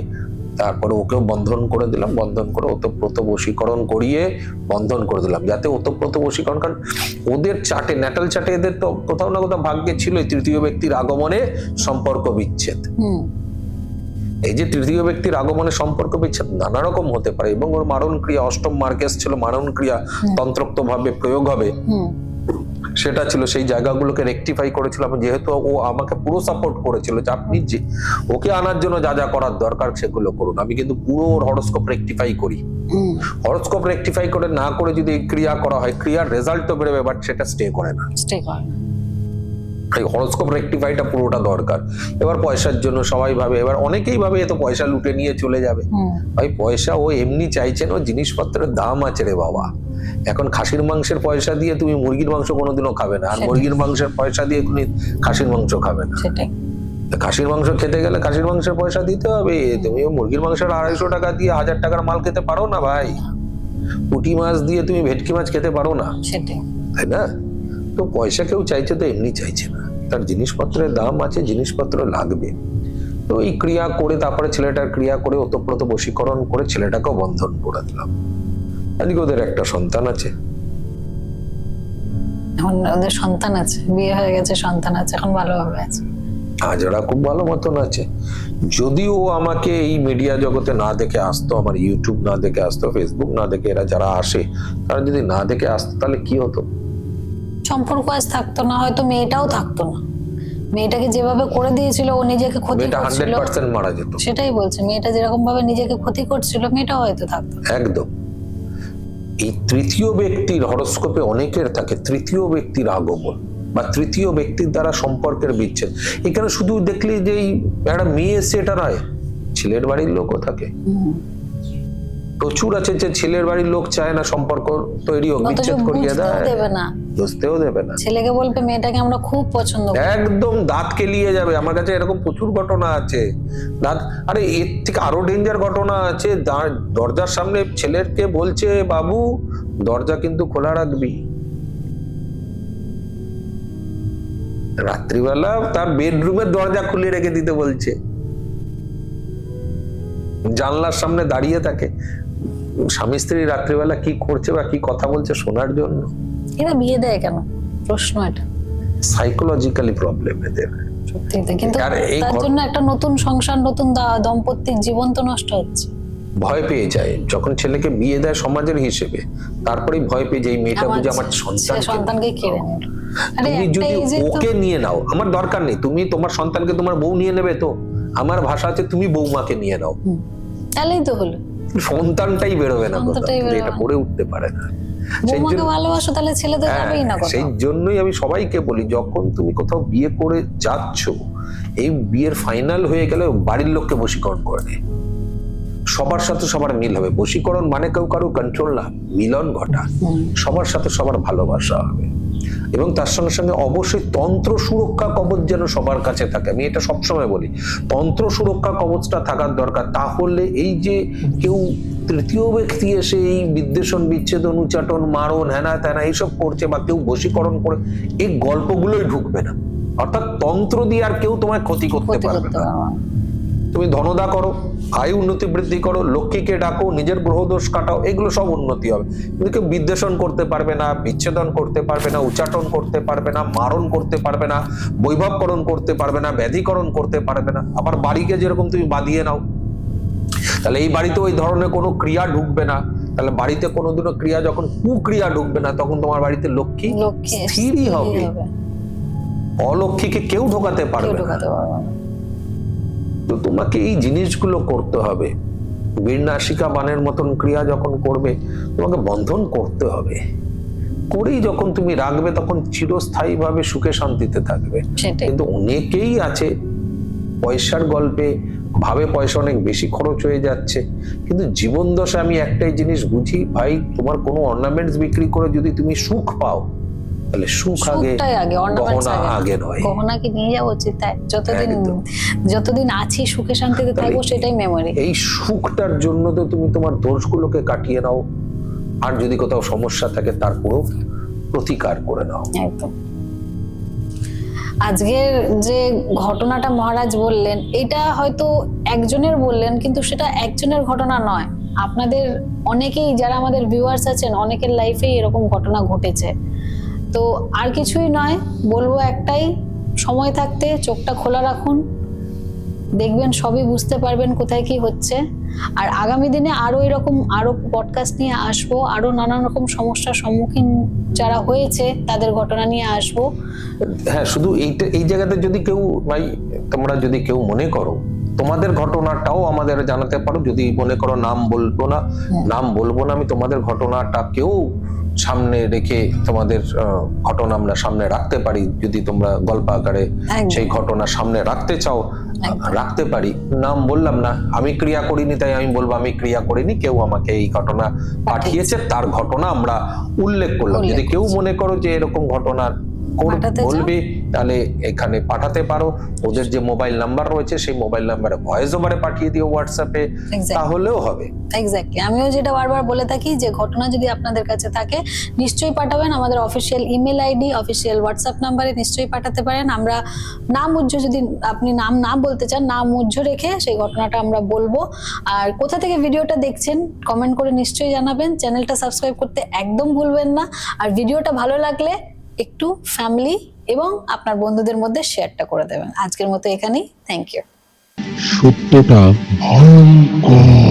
তারপরে ওকেও বন্ধন করে দিলাম, বন্ধন করে ওতপ্রোত বশীকরণ করিয়ে বন্ধন করে দিলাম, যাতে ওতপ্রোত বশীকরণ, কারণ ওদের চাটে, ন্যাটাল চাটে এদের তো কোথাও না কোথাও ভাগ্যে ছিল তৃতীয় ব্যক্তির আগমনে সম্পর্ক বিচ্ছেদ। এই যে তৃতীয় ব্যক্তির আগমনে সম্পর্ক বিচ্ছেদ নানা রকম হতে পারে, এবং ওর মারণ ক্রিয়া, অষ্টম মার্গেস ছিল, মারণ ক্রিয়া তন্ত্রোক্ত ভাবে প্রয়োগ হবে, সেটা ছিল। সেই জায়গাগুলোকে রেকটিফাই করেছিলাম, যেহেতু ও আমাকে পুরো সাপোর্ট করেছিল যে আপনি যে ওকে আনার জন্য যা যা করার দরকার সেগুলো করুন, আমি কিন্তু পুরো ওর হরোস্কোপ রেকটিফাই করি। হরোস্কোপ রেকটিফাই করে না করে যদি ক্রিয়া করা হয়, ক্রিয়ার রেজাল্ট তো বেরোবে, বাট সেটা স্টে করে না, হরোস্কোপ রেকটিফাইটা পুরোটা দরকার। এবার পয়সার জন্য সবাই ভাবে, এবার অনেকেই ভাবে এত পয়সা লুটে নিয়ে চলে যাবে, ভাই পয়সা ও এমনি চাইছেন, ও জিনিসপত্রের দাম আছে রে বাবা। এখন খাসির মাংসের পয়সা দিয়ে তুমি মুরগির মাংস কোনোদিনও খাবে না, আর মুরগির মাংসের পয়সা দিয়ে তুমি খাসির মাংস খাবে না। খাসির মাংস খেতে গেলে খাসির মাংসের পয়সা দিতে হবে, তুমি মুরগির মাংসের 250 টাকা দিয়ে 1000 টাকার মাল খেতে পারো না ভাই। পুঁটি মাছ দিয়ে তুমি ভেটকি মাছ খেতে পারো না, তাই না? তো পয়সা কেউ চাইছে তো এমনি চাইছে না, তার জিনিসপত্রের দাম আছে, জিনিসপত্র লাগবে। তো এই ক্রিয়া করে তারপরে ছেলেটার ক্রিয়া করে ওতপ্রোত বশীকরণ করে ছেলেটাকেও বন্ধন করে দিলাম। আজকে ওদের একটা সন্তান আছে। এখন ওদের সন্তান আছে, বিয়ে হয়ে গেছে, সন্তান আছে, এখন ভালোভাবে আছে। আজ ওরা খুব ভালো মতন আছে। যদিও আমাকে এই মিডিয়া জগতে না দেখে আসতো, আমার ইউটিউব না দেখে আসতো, ফেসবুক না দেখে, এরা যারা আসে তারা যদি না দেখে আসতো তাহলে কি হতো? সম্পর্ক আজ থাকতো না, হয়তো মেয়েটাও থাকতো না। মেয়েটাকে যেভাবে করে দিয়েছিল, ও নিজেকে ক্ষতি করছিল, 100% মারা যেত। সেটাই বলছে, মেয়েটা যেরকম ভাবে নিজেকে ক্ষতি করছিল, মেয়েটাও হয়তো থাকতো। একদম। এই তৃতীয় ব্যক্তির হরোস্কোপে অনেকের থাকে তৃতীয় ব্যক্তির আগমন বা তৃতীয় ব্যক্তির দ্বারা সম্পর্কের বিচ্ছেদ। এখানে শুধু দেখলি যে একটা মেয়ে এসে এটা নয়, ছেলের বাড়ির লোকও থাকে, প্রচুর আছে যে ছেলের বাড়ির লোক চায় না সম্পর্ক তৈরি হোক, বিচ্ছেদ করিয়ে দেয়, বুঝতেও দেবে না। ছেলেকে বলবে মেয়েটাকে আমরা খুব পছন্দ করি, একদম দাঁত কেলিয়ে যাবে। আমার কাছে এরকম প্রচুর ঘটনা আছে, দাঁত। আরে এর থেকে আরো ডেঞ্জার ঘটনা আছে, দরজার সামনে ছেলেকে বলছে বাবু দরজা কিন্তু খোলা রাখবি, রাত্রিবেলা তার বেডরুমের দরজা খুলে রেখে দিতে বলছে, জানলার সামনে দাঁড়িয়ে থাকে স্বামী স্ত্রী রাত্রিবেলা কি করছে বা কি কথা বলছে শোনার জন্য। এরা বিয়ে দেয় কেন, প্রশ্ন এটা। সাইকোলজিক্যালি প্রবলেম এদের। সত্যি তাই, কিন্তু আর এই তার জন্য একটা নতুন সংসার, নতুন দম্পতিক জীবন তো নষ্ট হচ্ছে। ভয় পেয়ে যায় যখন ছেলেকে বিয়ে দেয় সমাজের হিসেবে, তারপরেই ভয় পেয়ে যায় এই মেয়েটা বুঝে আমার সন্তানকে কেড়ে নিল। তুমি যদি ওকে নিয়ে নাও, আমার দরকার নেই, তুমি তোমার সন্তানকে তোমার বউ নিয়ে নেবে তো, আমার ভাষা আছে তুমি বৌমাকে নিয়ে নাও, তাহলেই তো হলো। সন্তানটাই বেরোবে না, এটা পড়ে উঠতে পারে না। বৌমাকে ভালোবাসো তাহলে ছেলে তো যাবেই না। সেই জন্যই আমি সবাইকে বলি, যখন তুমি কোথাও বিয়ে করে যাচ্ছ, এই বিয়ের ফাইনাল হয়ে গেলে বাড়ির লোককে বশীকরণ করে নেয়। সবার সাথে সবার মিল হবে। বশীকরণ মানে কেউ কারো কন্ট্রোল না, মিলন ঘটা। সবার সাথে সবার ভালোবাসা হবে, এবং তার সঙ্গে সঙ্গে অবশ্যই তন্ত্র সুরক্ষা কবচ যেন সবার কাছে থাকে। আমি এটা সবসময় বলি, তন্ত্র সুরক্ষা কবচটা থাকার দরকার। তাহলে এই যে কেউ তৃতীয় ব্যক্তি এসে এই বিদ্বেষণ, বিচ্ছেদন, উচ্চাটন, মারণ, হ্যানা ত্যানা এইসব করছে, বা কেউ বশীকরণ করে, এই গল্পগুলোই ঢুকবে না। অর্থাৎ তন্ত্র দিয়ে আর কেউ তোমায় ক্ষতি করতে পারবে না। তুমি ধনদা করো, আয় উন্নতি বৃদ্ধি করো, লক্ষ্মীকে ডাকো, নিজের গ্রহদোষ কাটাও, এগুলো সব উন্নতি হবে। কিন্তু কেউ বিদ্বেষণ করতে পারবে না, বিচ্ছেদন করতে পারবে না, উচ্চাটন করতে পারবে না, মারণ করতে পারবে না, বৈভবকরণ করতে পারবে না, ব্যাধিকরণ করতে পারবে না। আবার বাড়িকে যেরকম তুমি বাঁধিয়ে নাও, তাহলে এই বাড়িতে ওই ধরনের কোনো ক্রিয়া ঢুকবে না। তাহলে বাড়িতে কোনোদিনও ক্রিয়া, যখন কুক্রিয়া ঢুকবে না, তখন তোমার বাড়িতে লক্ষ্মী স্থিরই হবে। অলক্ষ্মীকে কেউ ঢোকাতে পারবে না। তো তোমাকে এই জিনিসগুলো করতে হবে। বীরনাশিকা বানের মতন ক্রিয়া যখন করবে, তোমাকে বন্ধন করতে হবে। করেই যখন তুমি রাখবে, তখন চিরস্থায়ী ভাবে সুখে শান্তিতে থাকবে। কিন্তু অনেকেই আছে পয়সার গল্পে ভাবে পয়সা অনেক বেশি খরচ হয়ে যাচ্ছে, কিন্তু জীবন দশা আমি একটাই জিনিস বুঝি, ভাই তোমার কোনো অর্নামেন্টস বিক্রি করে যদি তুমি সুখ পাও, তাহলে সুখ আগে, গহনা আগে নয়। গহনা কি নিয়ে যাওয়া উচিত? তাই যতদিন আছি সুখে শান্তিতে থাকবো, সেটাই মেমোরি। এই সুখটার জন্য তো তুমি তোমার দোষগুলোকে কাটিয়ে নাও, আর যদি কোথাও সমস্যা থাকে তারপরেও প্রতিকার করে নাও। একদম। আজকের যে ঘটনাটা মহারাজ বললেন, এটা হয়তো একজনের বললেন, কিন্তু সেটা একজনের ঘটনা নয়। আপনাদের অনেকেই, যারা আমাদের ভিউয়ার্স আছেন, অনেকের লাইফেই এরকম ঘটনা ঘটেছে। তো আর কিছুই নয়, বলবো একটাই, সময় থাকতে চোখটা খোলা রাখুন, দেখবেন সবই বুঝতে পারবেন কোথায় কি হচ্ছে। আর আগামী দিনে আরো পডকাস্ট নিয়ে আসবো, আরো নানান রকম সমস্যার সম্মুখীন যারা হয়েছে তাদের ঘটনা নিয়ে আসবো। হ্যাঁ, শুধু এই জায়গাতে যদি কেউ, ভাই তোমরা যদি কেউ মনে করো তোমাদের ঘটনাটাও আমাদের জানাতে পারো। যদি মনে করো নাম বলবো না, আমি তোমাদের ঘটনাটাকেও সামনে রেখে তোমাদের ঘটনা আমরা সামনে রাখতে পারি। যদি তোমরা গল্প আকারে সেই ঘটনা সামনে রাখতে চাও, রাখতে পারি। নাম বললাম না, আমি ক্রিয়া করিনি তাই আমি বলবো আমি ক্রিয়া করিনি, কেউ আমাকে এই ঘটনা পাঠিয়েছে, তার ঘটনা আমরা উল্লেখ করলাম। যদি কেউ মনে করো যে এরকম ঘটনা বলবে, তাহলে এখানে পাঠাতে পারো। ওদের যে মোবাইল নাম্বার রয়েছে, সেই মোবাইল নাম্বারে ভয়েস ওভারে পাঠিয়ে দিও হোয়াটসঅ্যাপে, তাহলেও হবে। এক্স্যাক্টলি, আমিও যেটা বারবার বলে থাকি, যে ঘটনা যদি আপনাদের কাছে থাকে নিশ্চয়ই পাঠাবেন। আমাদের official email ID, official WhatsApp নাম্বারে নিশ্চয়ই পাঠাতে পারেন। আমরা নাম উজ্জ্ব, যদি আপনি নাম না বলতে চান, নাম উজ্জ্ব রেখে সেই ঘটনাটা আমরা বলবো। আর কোথা থেকে ভিডিওটা দেখছেন কমেন্ট করে নিশ্চয়ই জানাবেন। চ্যানেলটা সাবস্ক্রাইব করতে একদম ভুলবেন না। আর ভিডিওটা ভালো লাগলে একটু ফ্যামিলি এবং আপনার বন্ধুদের মধ্যে শেয়ারটা করে দেবেন। আজকের মতো এখানেই, থ্যাংক ইউ। সত্যটা ভয়ঙ্কর।